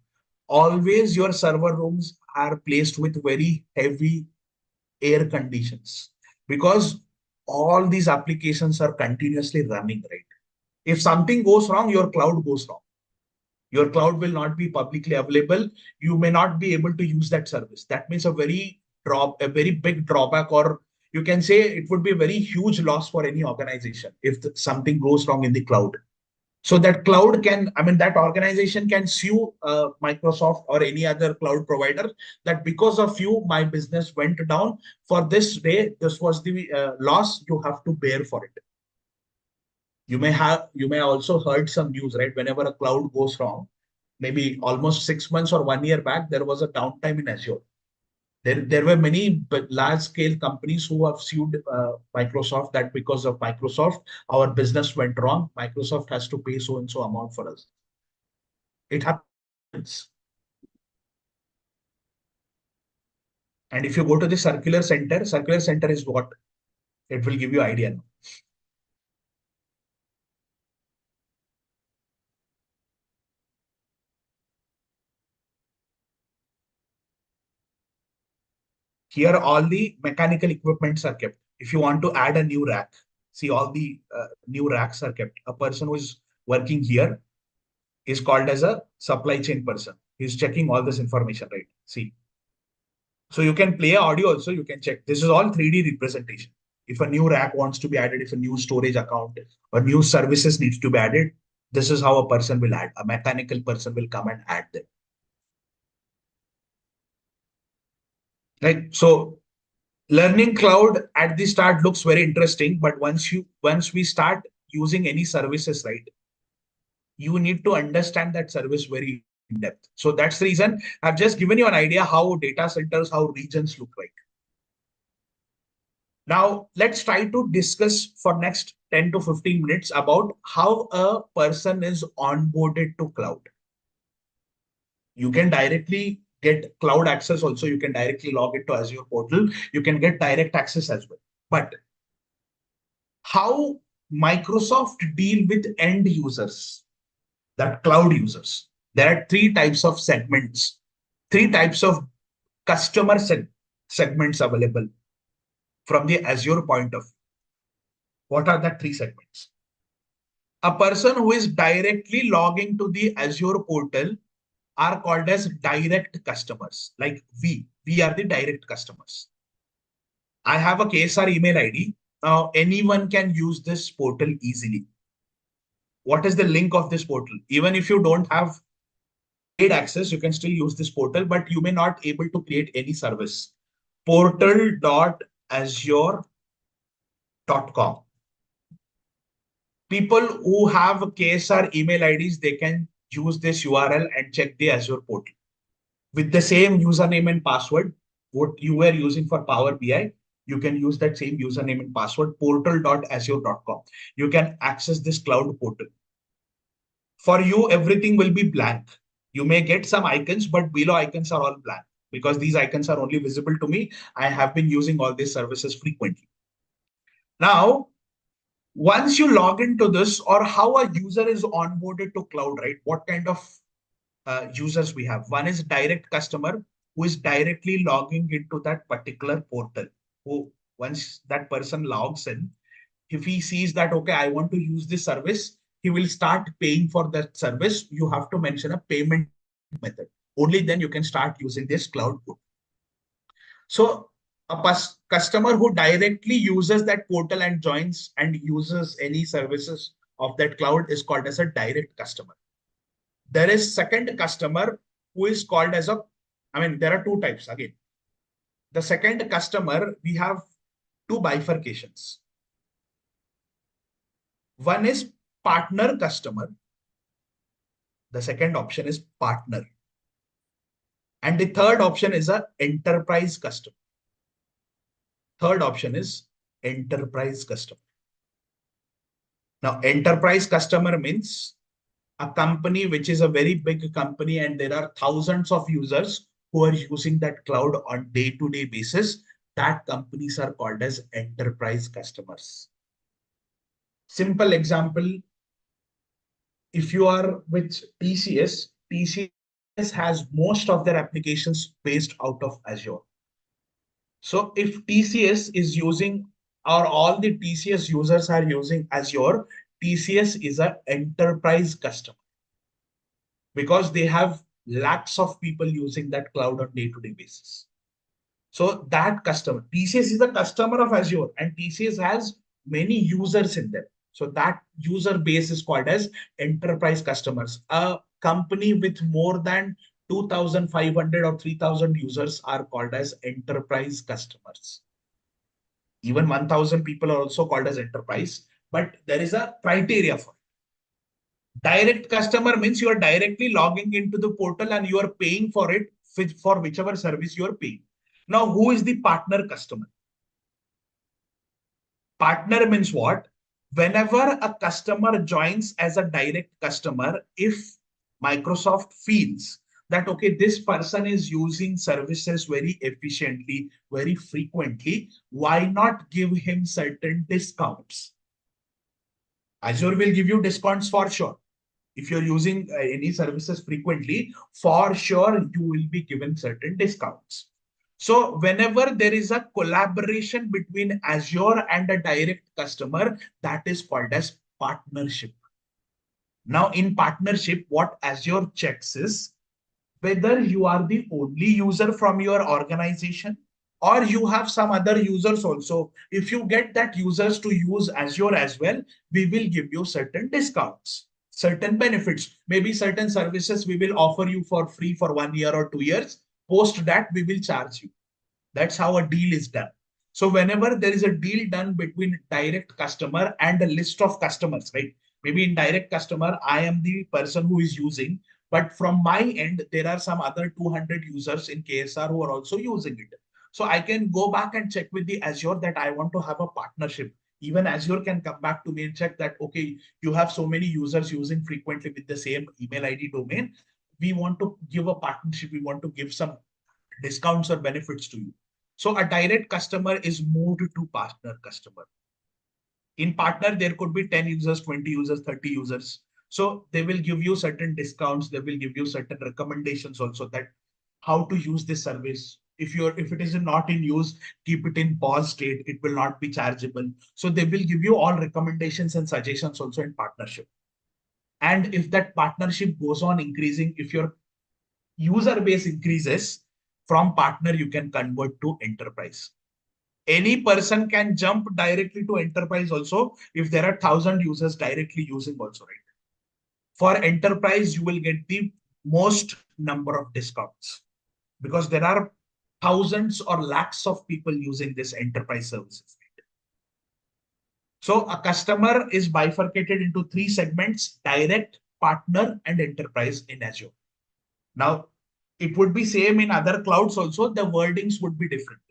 Always your server rooms are placed with very heavy air conditions because all these applications are continuously running, right? If something goes wrong, your cloud goes wrong. Your cloud will not be publicly available. You may not be able to use that service. That means a very big drawback, or you can say it would be a very huge loss for any organization if something goes wrong in the cloud. So that cloud can, I mean, that organization can sue Microsoft or any other cloud provider that because of you, my business went down for this day. This was the loss you have to bear for it. You may also heard some news, right? Whenever a cloud goes wrong, maybe almost 6 months or 1 year back, there was a downtime in Azure. There were many large scale companies who have sued Microsoft that because of Microsoft, our business went wrong. Microsoft has to pay so and so amount for us. It happens. And if you go to the circular center is what? It will give you idea. Here, all the mechanical equipments are kept. If you want to add a new rack, see all the new racks are kept. A person who is working here is called as a supply chain person. He's checking all this information, right? See. So you can play audio also, you can check. This is all 3D representation. If a new rack wants to be added, if a new storage account or new services needs to be added, this is how a person will add. A mechanical person will come and add them. Right? So Learning cloud at the start looks very interesting, but once we start using any services, right, you need to understand that service very in depth. So that's the reason I've just given you an idea how data centers, how regions look like. Now let's try to discuss for next 10 to 15 minutes about how a person is onboarded to cloud. You can directly get cloud access also. You can directly log into Azure portal. You can get direct access as well. But how Microsoft deal with end users, that cloud users? There are three types of segments, three types of customer segments available from the Azure point of view. What are the three segments? A person who is directly logging to the Azure portal are called as direct customers. Like we are the direct customers. I have a KSR email ID. Now anyone can use this portal easily. What is the link of this portal? Even if you don't have paid access, you can still use this portal, but you may not able to create any service. Portal.azure.com. People who have KSR email IDs, they can use this URL and check the Azure portal. With the same username and password, what you were using for Power BI, you can use that same username and password, portal.azure.com. You can access this cloud portal. For you, everything will be blank. You may get some icons, but below icons are all blank because these icons are only visible to me. I have been using all these services frequently. Now, once you log into this, or how a user is onboarded to cloud, right? What kind of users we have? One is direct customer who is directly logging into that particular portal. Who, once that person logs in, if he sees that, okay, I want to use this service, he will start paying for that service. You have to mention a payment method. Only then you can start using this cloud portal. So a customer who directly uses that portal and joins and uses any services of that cloud is called as a direct customer. There is second customer who is called as a, there are two types again. The second customer, we have two bifurcations. One is partner customer. The second option is partner. And the third option is a enterprise customer. Third option is enterprise customer. Now, enterprise customer means a company which is a very big company and there are thousands of users who are using that cloud on day-to-day basis. That companies are called as enterprise customers. Simple example, if you are with TCS, TCS has most of their applications based out of Azure. So if TCS is using, or all the TCS users are using Azure, TCS is an enterprise customer because they have lakhs of people using that cloud on day-to-day basis. So that customer, TCS is a customer of Azure and TCS has many users in them. So that user base is called as enterprise customers. A company with more than 2,500 or 3,000 users are called as enterprise customers. Even 1,000 people are also called as enterprise, but there is a criteria for it. Direct customer means you are directly logging into the portal and you are paying for it for whichever service you are paying. Now, who is the partner customer? Partner means what? Whenever a customer joins as a direct customer, if Microsoft feels that, okay, this person is using services very efficiently, very frequently, why not give him certain discounts? Azure will give you discounts for sure. If you're using any services frequently, for sure, you will be given certain discounts. So whenever there is a collaboration between Azure and a direct customer, that is called as partnership. Now in partnership, what Azure checks is whether you are the only user from your organization or you have some other users also. If you get that users to use Azure as well, we will give you certain discounts, certain benefits, maybe certain services we will offer you for free for 1 year or 2 years. Post that, we will charge you. That's how a deal is done. So whenever there is a deal done between direct customer and a list of customers, right? Maybe in direct customer, I am the person who is using, but from my end, there are some other 200 users in KSR who are also using it. So I can go back and check with the Azure that I want to have a partnership. Even Azure can come back to me and check that, okay, you have so many users using frequently with the same email ID domain. We want to give a partnership. We want to give some discounts or benefits to you. So a direct customer is moved to partner customer. In partner, there could be 10 users, 20 users, 30 users. So they will give you certain discounts. They will give you certain recommendations also that how to use this service. If it is not in use, keep it in pause state. It will not be chargeable. So they will give you all recommendations and suggestions also in partnership. And if that partnership goes on increasing, if your user base increases, from partner you can convert to enterprise. Any person can jump directly to enterprise also if there are 1,000 users directly using also, right? For enterprise, you will get the most number of discounts because there are thousands or lakhs of people using this enterprise services. So a customer is bifurcated into three segments: direct, partner, and enterprise in Azure. Now, it would be same in other clouds also. The wordings would be different.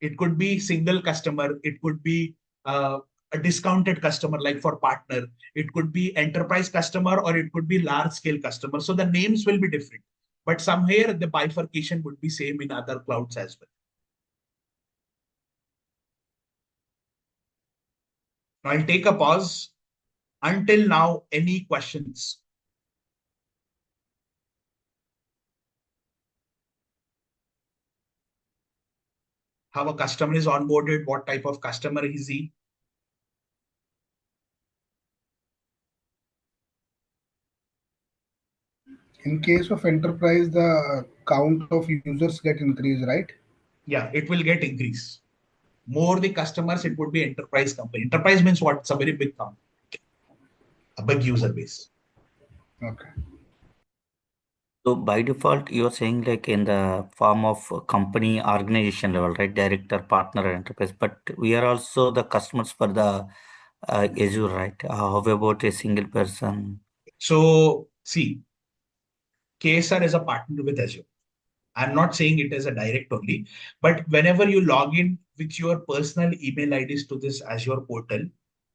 It could be single customer. It could be a discounted customer, like for partner. It could be enterprise customer, or it could be large scale customer. So the names will be different. But somewhere the bifurcation would be same in other clouds as well. Now I'll take a pause. Until now, any questions? How a customer is onboarded? What type of customer is he? In case of enterprise, the count of users get increased, right? Yeah, it will get increase. More the customers, it would be enterprise company. Enterprise means what? It's a very big company, a big user base. Okay. So by default, you're saying like in the form of company organization level, right? Director, partner, and enterprise. But we are also the customers for the Azure, right? How about a single person? So see, KSR is a partner with Azure. I'm not saying it as a direct only, but whenever you log in with your personal email IDs to this Azure portal,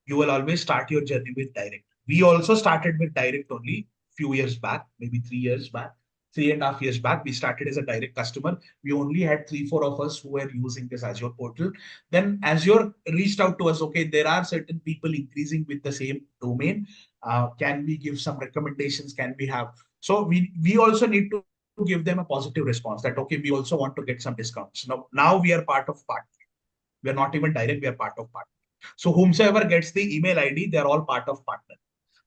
you will always start your journey with direct. We also started with direct only few years back, maybe 3 years back, 3.5 years back. We started as a direct customer. We only had 3, 4 of us who were using this Azure portal. Then Azure reached out to us. Okay, there are certain people increasing with the same domain. Can we give some recommendations? Can we have? So we also need to give them a positive response that okay, we also want to get some discounts. Now we are part of partner. We are not even direct, we are part of partner. So whomsoever gets the email ID, they are all part of partner.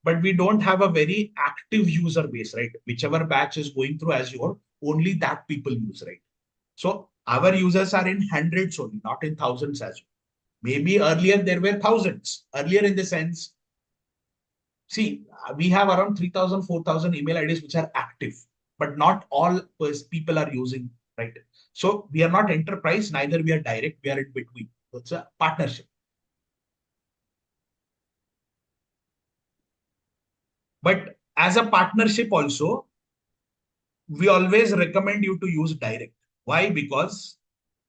But we don't have a very active user base, right? Whichever batch is going through Azure, only that people use, right? So our users are in hundreds only, not in thousands as well. Maybe earlier there were thousands. Earlier in the sense, see, we have around 3,000, 4,000 email IDs which are active, but not all people are using, right? So we are not enterprise, neither we are direct, we are in between. So it's a partnership. But as a partnership also, we always recommend you to use direct. Why? Because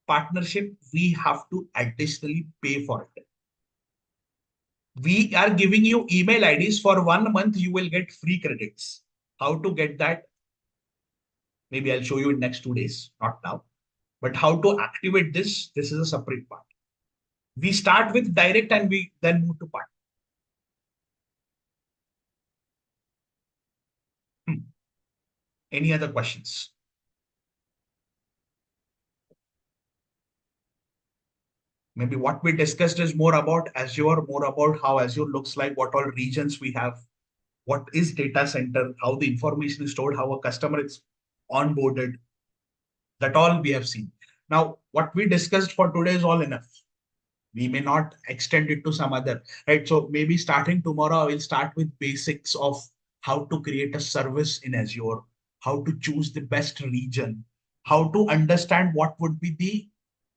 partnership, we have to additionally pay for it. We are giving you email IDs for 1 month, you will get free credits. How to get that? Maybe I'll show you in next 2 days, not now. But how to activate this is a separate part. We start with direct and we then move to partner. Any other questions? Maybe what we discussed is more about Azure, more about how Azure looks like, what all regions we have, what is data center, how the information is stored, how a customer is onboarded. That all we have seen. Now, what we discussed for today is all enough. We may not extend it to some other, right? So maybe starting tomorrow, I will start with basics of how to create a service in Azure, how to choose the best region, how to understand what would be the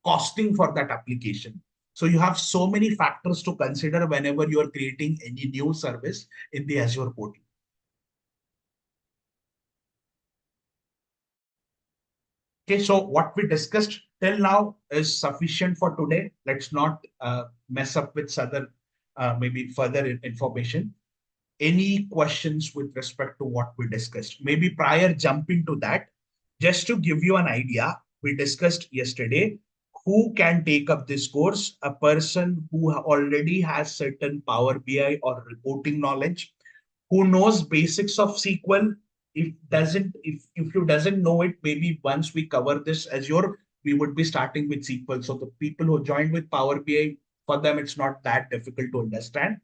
costing for that application. So you have so many factors to consider whenever you are creating any new service in the Azure portal. Okay, so what we discussed till now is sufficient for today. Let's not mess up with other maybe further information. Any questions with respect to what we discussed? Maybe prior jumping to that, just to give you an idea, we discussed yesterday who can take up this course. A person who already has certain Power BI or reporting knowledge, who knows basics of SQL. If you doesn't know it, maybe once we cover this Azure, we would be starting with SQL. So the people who joined with Power BI, for them it's not that difficult to understand,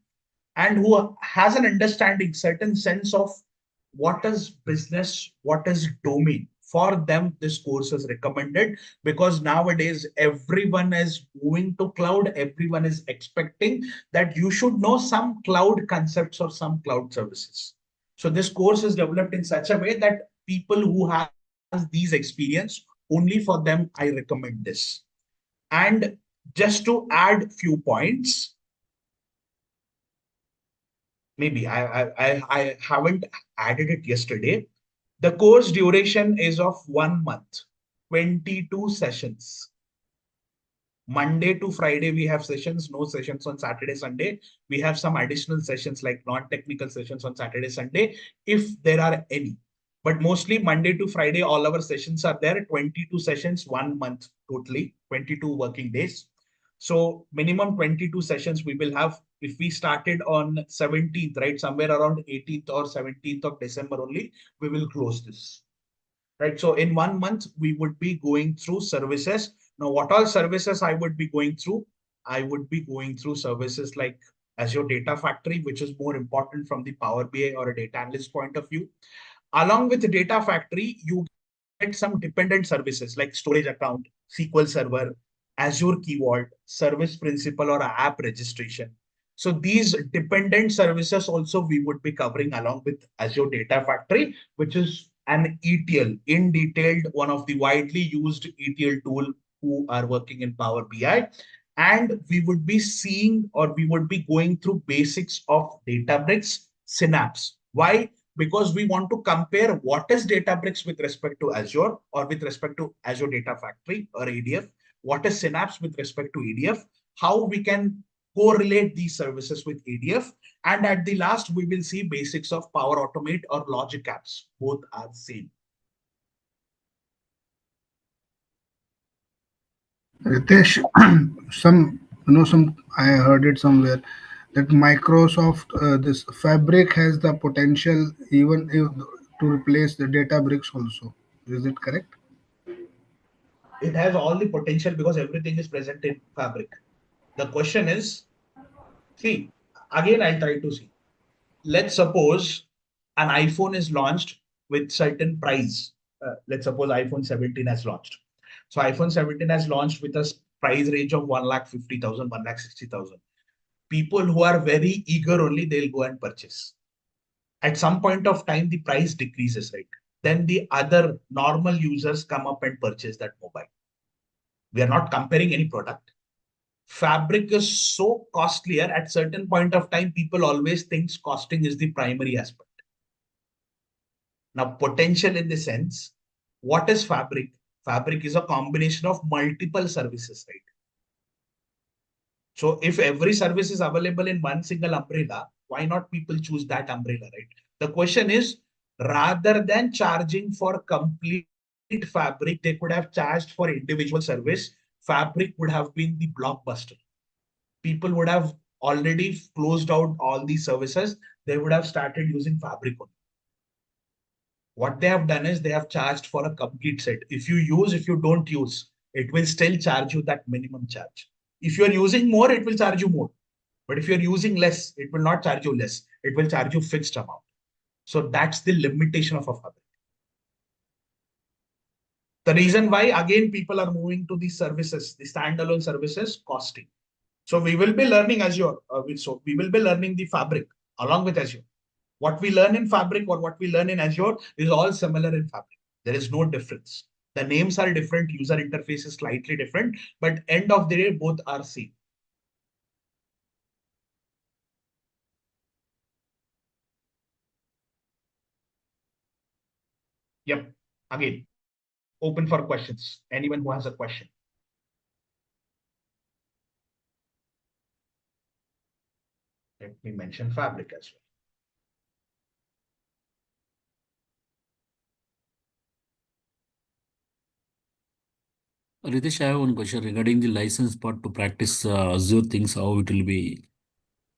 and who has an understanding, certain sense of what is business, what is domain. For them, this course is recommended because nowadays everyone is moving to cloud. Everyone is expecting that you should know some cloud concepts or some cloud services. So this course is developed in such a way that people who has these experience, only for them I recommend this. And just to add few points, maybe I haven't added it yesterday. The course duration is of 1 month, 22 sessions. Monday to Friday, we have sessions, no sessions on Saturday, Sunday. We have some additional sessions like non-technical sessions on Saturday, Sunday, if there are any. But mostly Monday to Friday, all our sessions are there, 22 sessions, 1 month totally, 22 working days. So minimum 22 sessions we will have. If we started on 17th, right, somewhere around 18th or 17th of December only, we will close this. Right. So in 1 month, we would be going through services. Now, what all services I would be going through? I would be going through services like Azure Data Factory, which is more important from the Power BI or a data analyst point of view. Along with the Data Factory, you get some dependent services like storage account, SQL Server, Azure Key Vault, Service Principal, or app registration. So these dependent services also we would be covering along with Azure Data Factory, which is an ETL, in detailed, one of the widely used ETL tool who are working in Power BI. And we would be seeing, or we would be going through basics of Databricks Synapse. Why? Because we want to compare what is Databricks with respect to Azure or with respect to Azure Data Factory or ADF, what is Synapse with respect to ADF, how we can correlate these services with ADF, and at the last, we will see basics of Power Automate or Logic Apps. Both are same. Ritesh, some I heard it somewhere that Microsoft this Fabric has the potential even if, to replace the Databricks also. Is it correct? It has all the potential because everything is present in Fabric. The question is, see, again, I'll try to see. Let's suppose an iPhone is launched with certain price. Let's suppose iPhone 17 has launched. So iPhone 17 has launched with a price range of 1,50,000, 1,60,000. People who are very eager only, they'll go and purchase. At some point of time, the price decreases, right? Then the other normal users come up and purchase that mobile. We are not comparing any product. Fabric is so costlier. At certain point of time, people always think costing is the primary aspect. Now, potential in the sense, what is Fabric? Fabric is a combination of multiple services, right? So if every service is available in one single umbrella, why not people choose that umbrella, right? The question is, rather than charging for complete Fabric, they could have charged for individual service. Fabric would have been the blockbuster. People would have already closed out all these services. They would have started using Fabric only. What they have done is they have charged for a complete set. If you use, if you don't use, it will still charge you that minimum charge. If you are using more, it will charge you more. But if you're using less, it will not charge you less. It will charge you fixed amount. So that's the limitation of a Fabric. The reason why, again, people are moving to these services, the standalone services, costing. So we will be learning Azure. So we will be learning the Fabric along with Azure. What we learn in Fabric or what we learn in Azure is all similar in Fabric. There is no difference. The names are different, user interface is slightly different, but end of the day, both are same. Yep. Again, open for questions. Anyone who has a question. Let me mention Fabric as well. Ritesh, I have one question regarding the license part to practice Azure things, how it will be.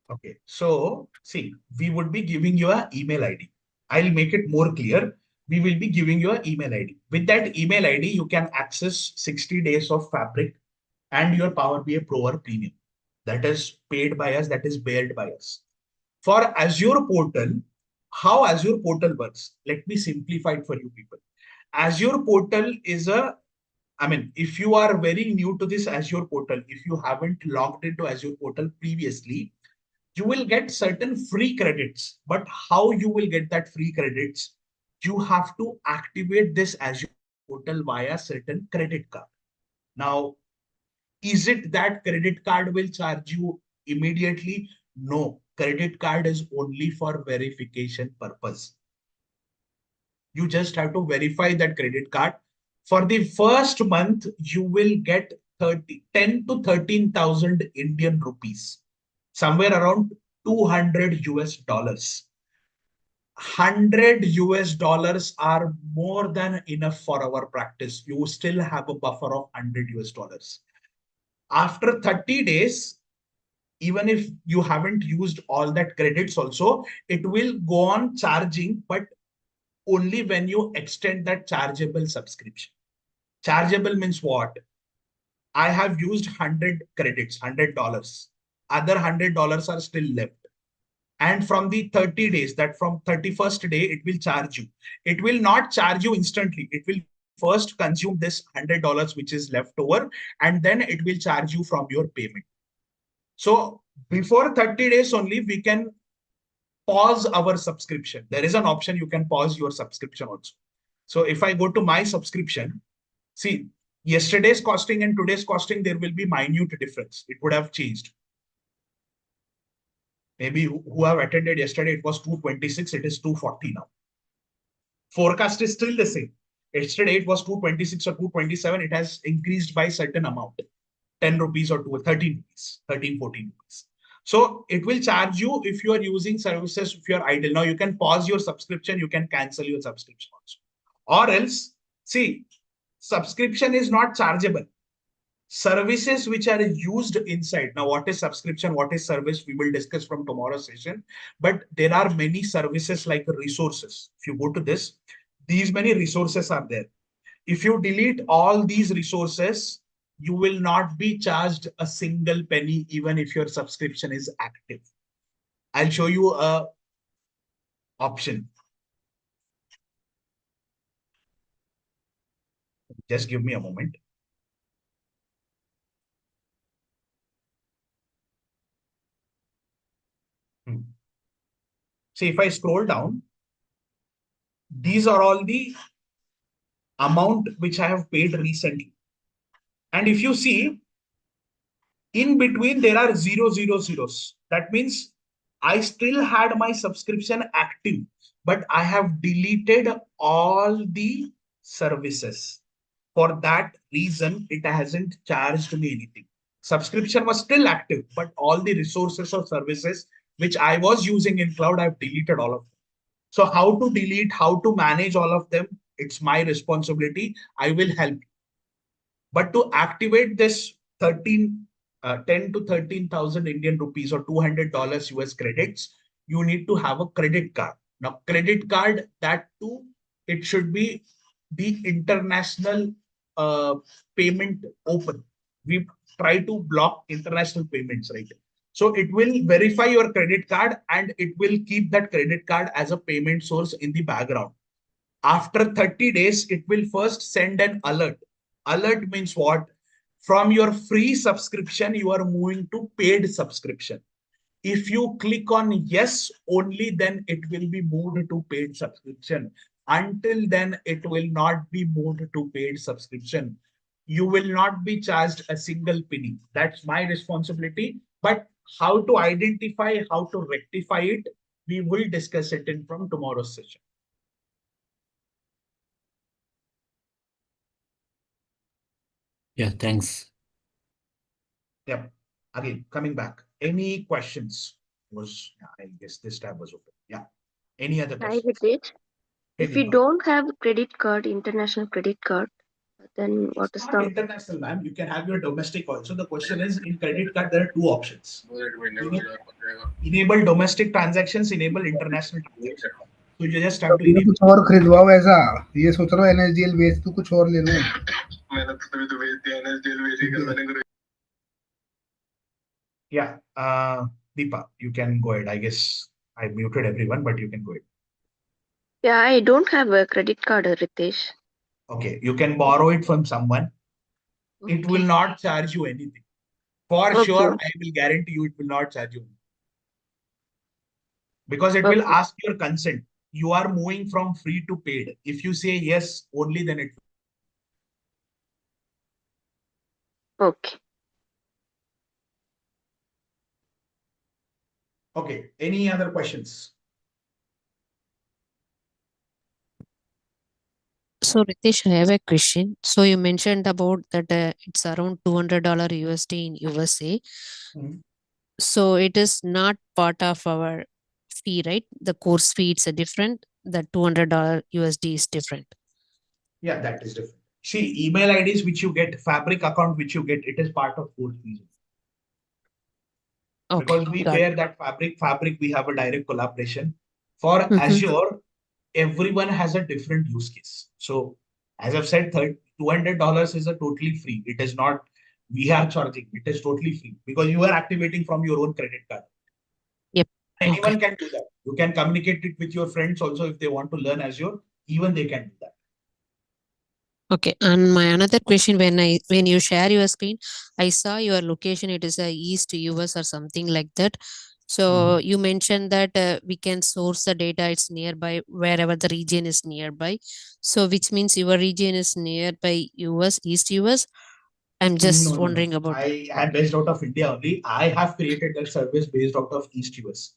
Okay, so see, we would be giving you an email ID. I'll make it more clear. We will be giving you an email ID. With that email ID, you can access 60 days of Fabric and your Power BI Pro or Premium. That is paid by us, that is bared by us. For Azure Portal, how Azure Portal works, let me simplify it for you people. Azure Portal is a, I mean, if you are very new to this Azure Portal, if you haven't logged into Azure Portal previously, you will get certain free credits. But how you will get that free credits? You have to activate this Azure Portal via certain credit card. Now, is it that credit card will charge you immediately? No, credit card is only for verification purpose. You just have to verify that credit card. For the first month, you will get 10 to 13,000 Indian rupees, somewhere around 200 US dollars. 100 US dollars are more than enough for our practice. You still have a buffer of 100 US dollars. After 30 days, even if you haven't used all that credits also, it will go on charging, but only when you extend that chargeable subscription. Chargeable means what? I have used 100 credits, $100. Other $100 are still left. And from the 30 days, that from 31st day, it will charge you. It will not charge you instantly. It will first consume this $100 which is left over, and then it will charge you from your payment. So before 30 days only, we can pause our subscription. There is an option you can pause your subscription also. So if I go to my subscription, see, yesterday's costing and today's costing, there will be minute difference. It would have changed. Maybe who have attended yesterday, it was 226, it is 240 now. Forecast is still the same. Yesterday it was 226 or 227, it has increased by certain amount, 10 rupees or 13 rupees, 13, 14 rupees. So it will charge you if you are using services, if you're idle. Now you can pause your subscription, you can cancel your subscription also. Or else, see, subscription is not chargeable. Services which are used inside. Now, what is subscription? What is service? We will discuss from tomorrow's session. But there are many services like resources. If you go to this, these many resources are there. If you delete all these resources, you will not be charged a single penny, even if your subscription is active. I'll show you a option. Just give me a moment. See, if I scroll down, these are all the amount which I have paid recently. And if you see, in between, there are 000s. That means I still had my subscription active, but I have deleted all the services. For that reason, it hasn't charged me anything. Subscription was still active, but all the resources or services which I was using in cloud, I've deleted all of them. So how to delete, how to manage all of them, it's my responsibility. I will help you. But to activate this 10 to 13,000 Indian rupees or $200 US credits, you need to have a credit card. Now, credit card, that too, it should be the international payment open. We try to block international payments, right? So it will verify your credit card and it will keep that credit card as a payment source in the background. After 30 days, it will first send an alert. Alert means what? From your free subscription, you are moving to paid subscription. If you click on yes, only then it will be moved to paid subscription. Until then, it will not be moved to paid subscription. You will not be charged a single penny. That's my responsibility. But how to identify, how to rectify it, we will discuss it in from tomorrow's session. Yeah, thanks. Yep. Again, coming back. Any questions? I guess this tab was open. Yeah. Any other Hi, questions? Ritesh. Hey, If we Deepa. don't have credit card, international credit card, then what It's is not the international, ma'am. You can have your domestic also. The question is in credit card, there are two options. Enable domestic transactions, enable international transactions. So you just have to ये enable. कुछ और खरीदवाओ ऐसा, ये सोच रहा हूँ NSDL बेच तू कुछ और ले लूं। मैंने तो तभी तो बेच दिया एनएसडीएल बेच के मैंने। Yeah. Deepa, you can go ahead. I guess I muted everyone, but you can go ahead. Yeah, I don't have a credit card, Ritesh. Okay. You can borrow it from someone. It will Okay. not charge you anything. For Okay. sure, I will guarantee you it will not charge you because it will Okay. ask your consent. You are moving from free to paid. If you say yes, only then it. Okay. Okay. Any other questions? So Ritesh, I have a question. So you mentioned about that it's around $200 USD in USA. Mhm. So it is not part of our fee, right? The course fee it's a different. The $200 USD is different. Yeah, that is different. See, email IDs which you get, Fabric account which you get, it is part of course fees. Okay, Because we got pair that Fabric, we have a direct collaboration. For it. Azure, everyone has a different use case. So as I've said, $200 is a totally free. It is not we are charging. It is totally free because you are activating from your own credit card. Yep. Okay. Anyone can do that. You can communicate it with your friends also if they want to learn Azure. Even they can do that. Okay. And my another question, when you share your screen, I saw your location. It is a East US or something like that. So you mentioned that we can source the data. It's nearby wherever the region is nearby. So which means your region is nearby US, East US. I'm No, just no, no. wondering about. I am based out of India only. I have created that service based out of East US.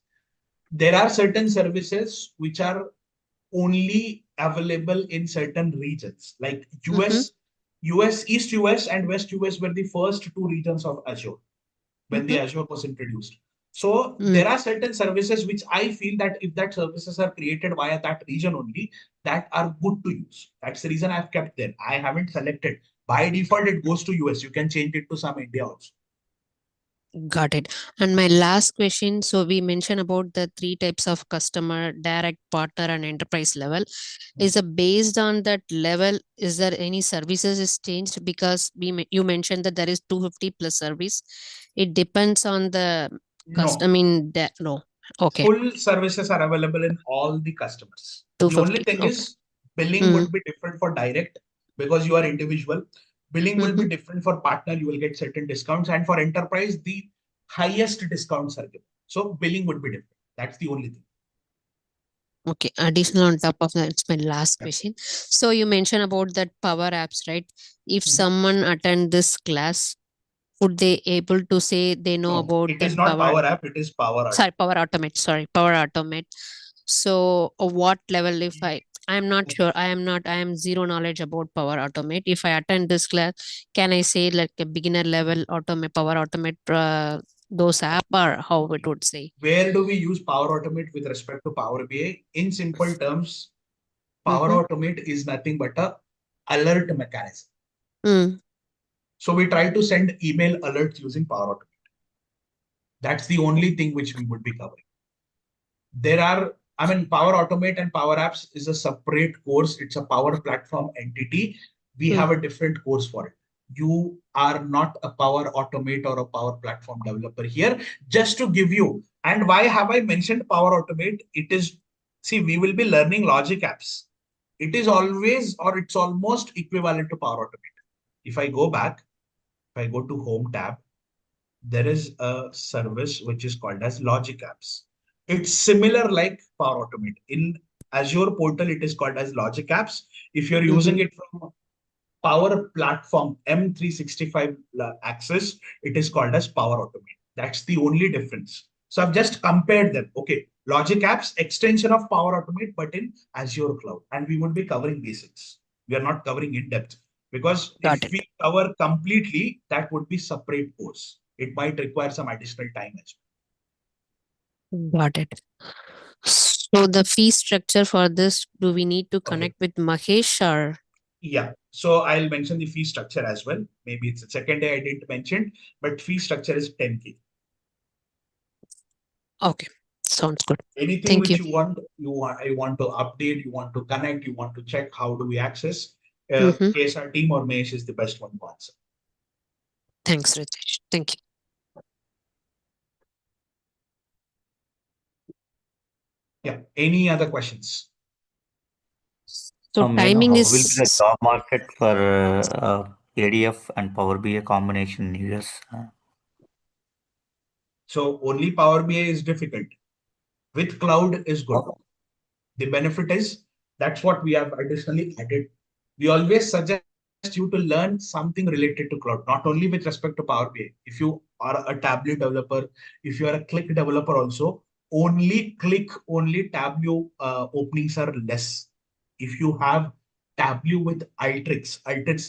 There are certain services which are only available in certain regions, like Mm-hmm. East US and West US were the first two regions of Azure when the Mm-hmm. Azure was introduced. So Mm. there are certain services which I feel that if that services are created via that region only, that are good to use. That's the reason I've kept there. I haven't selected. By default, it goes to US. You can change it to some India also. Got it. And my last question, so we mentioned about the three types of customer, direct, partner, and enterprise level. Is it based on that level? Is there any services is changed? Because you mentioned that there is 250 plus service. It depends on the No, no. Okay, full services are available in all the customers. The only 250. thing Okay. is billing Mm. would be different for direct because you are individual. Billing will be Mm-hmm. different for partner. You will get certain discounts, and for enterprise, the highest discounts are given. So billing would be different. That's the only thing. Okay. Additional on top of that, it's my last Yeah. question. So you mentioned about that power apps, right? If Mhm. someone attend this class, would they able to say they know No, about it that is not power? Power App. It is Power Sorry, Automate. power automate. Sorry, power automate. So what level if I'm not sure, I am zero knowledge about power automate. If I attend this class, can I say like a beginner level automate, power automate those app, or how it would say? Where do we use Power Automate with respect to Power BI? In simple terms, Power Mm-hmm. Automate is nothing but a alert mechanism. Mm. So we try to send email alerts using Power Automate. That's the only thing which we would be covering. There are, I mean, Power Automate and Power Apps is a separate course. It's a Power Platform entity. We Mm. have a different course for it. You are not a Power Automate or a Power Platform developer here. Just to give you, and why have I mentioned Power Automate? It is, see, we will be learning logic apps. It is always, or it's almost equivalent to Power Automate. If I go back, if I go to Home tab, there is a service which is called as logic apps. It's similar like Power Automate. In Azure portal, it is called as Logic Apps. If you're Mm-hmm. using it from Power Platform M365 Access, it is called as Power Automate. That's the only difference. So I've just compared them. Okay, Logic Apps, extension of Power Automate, but in Azure Cloud. And we would be covering basics. We are not covering in depth, because Got if it. we cover completely, that would be separate course. It might require some additional time as Got it. So the fee structure for this, do we need to well. Okay. connect with Mahesh or? Yeah. So I'll mention the fee structure as well. Maybe it's the second day I didn't mention, but fee structure is 10K. Okay, sounds good. Anything Thank which you. you want to update, you want to connect, you want to check, how do we access? Mm-hmm. KSR team or Mesh is the best one to answer. Thanks, Ritesh. Thank you. Yeah. Any other questions? So May I know timing how will be the is job market for ADF and Power BI combination in US? So only Power BI is difficult. With cloud is good. The benefit is that's what we have additionally added. We always suggest you to learn something related to cloud, not only with respect to Power BI. If you are a Tableau developer, if you are a Click developer also, only Tableau openings are less. If you have Tableau with Alteryx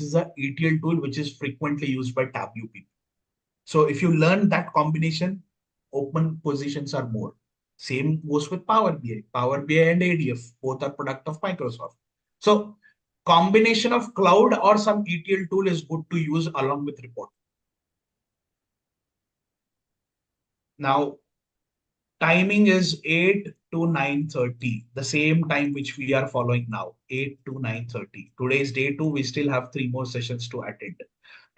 is a ETL tool which is frequently used by Tableau people. So if you learn that combination, open positions are more. Same goes with Power BI. Power BI and ADF, both are product of Microsoft. So combination of cloud or some ETL tool is good to use along with report. Now, timing is 8 to 9:30, the same time which we are following now, 8 to 9:30. Today is day 2, we still have 3 more sessions to attend.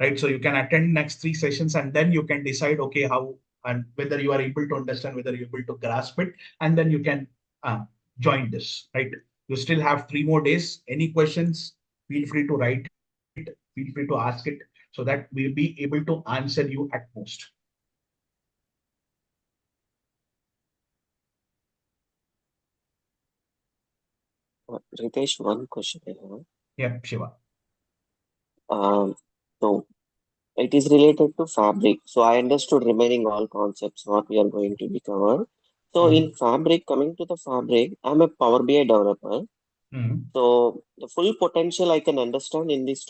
Right? So you can attend next 3 sessions and then you can decide, okay, how and whether you are able to understand, whether you're able to grasp it, and then you can join this, right? You still have 3 more days. Any questions, feel free to write it, feel free to ask it, so that we'll be able to answer you at most. Ritesh, one question I have. Yeah, Shiva. Um, so it is related to Fabric. So I understood remaining all concepts what we are going to be covered. So in Fabric, coming to the Fabric, I'm a Power BI developer. So the full potential I can understand in this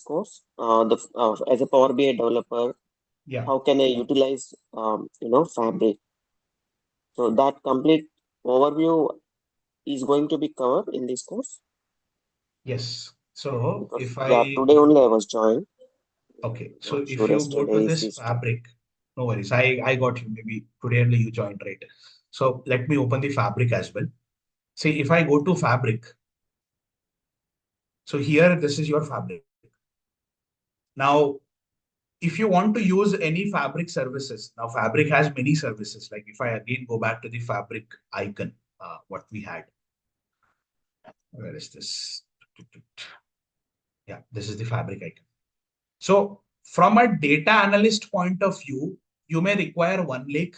course. As a Power BI developer, Yeah. how can I utilize Fabric? So that complete overview is going to be covered in this course. Yes. So Because, if yeah, I today only I was joined. okay, so Not if sure you go to yesterday is this this today. Fabric, no worries. I got you. Maybe today only you joined, right? So let me open the Fabric as well. See, if I go to Fabric, so here this is your Fabric. Now, if you want to use any Fabric services, now Fabric has many services. Like if I again go back to the Fabric icon, what we had. Where is this? Yeah, this is the Fabric icon. So from a data analyst point of view, you may require OneLake,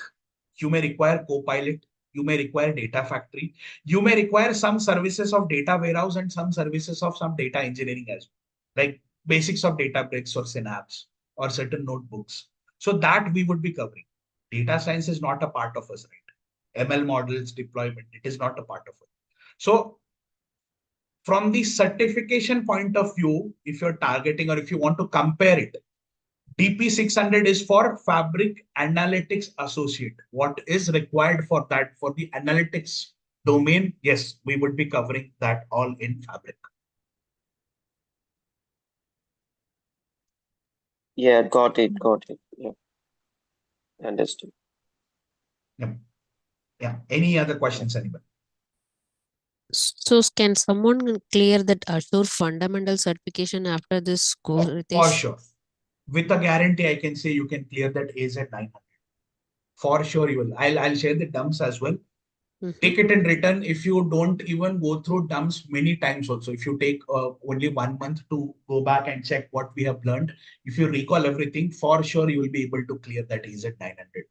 you may require Copilot, you may require Data Factory, you may require some services of data warehouse and some services of some data engineering as well, like basics of Databricks or Synapse or certain notebooks. So that we would be covering. Data science is not a part of us, right? ML models, deployment, it is not a part of it. So from the certification point of view, if you're targeting or if you want to compare it, DP600 is for Fabric Analytics Associate. What is required for that, for the analytics domain? Yes, we would be covering that all in Fabric. Yeah, got it. Yeah, understood. Yeah. Yeah. Any other questions, anybody? So can someone clear that Azure fundamental certification after this course, For Ritesh? sure. With a guarantee, I can say you can clear that AZ 900. For sure you will. I'll share the dumps as well. Take it in return if you don't even go through dumps many times also. If you take only 1 month to go back and check what we have learned, if you recall everything, for sure you will be able to clear that AZ 900.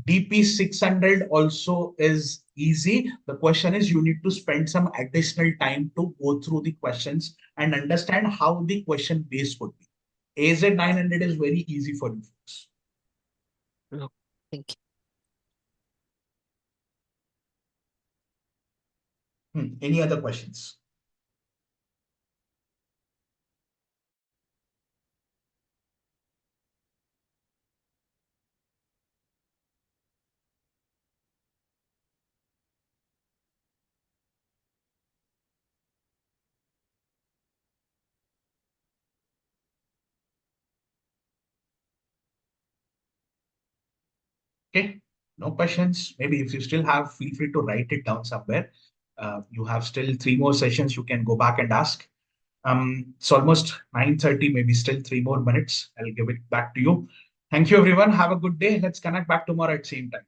DP 600 also is easy. The question is you need to spend some additional time to go through the questions and understand how the question base would be. AZ 900 is very easy for you folks. No, thank you. Any other questions? Okay, no questions. Maybe if you still have, feel free to write it down somewhere. You have still 3 more sessions you can go back and ask. It's almost 9:30, maybe still 3 more minutes. I'll give it back to you. Thank you, everyone. Have a good day. Let's connect back tomorrow at same time.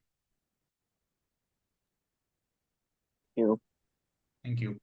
You. Thank you.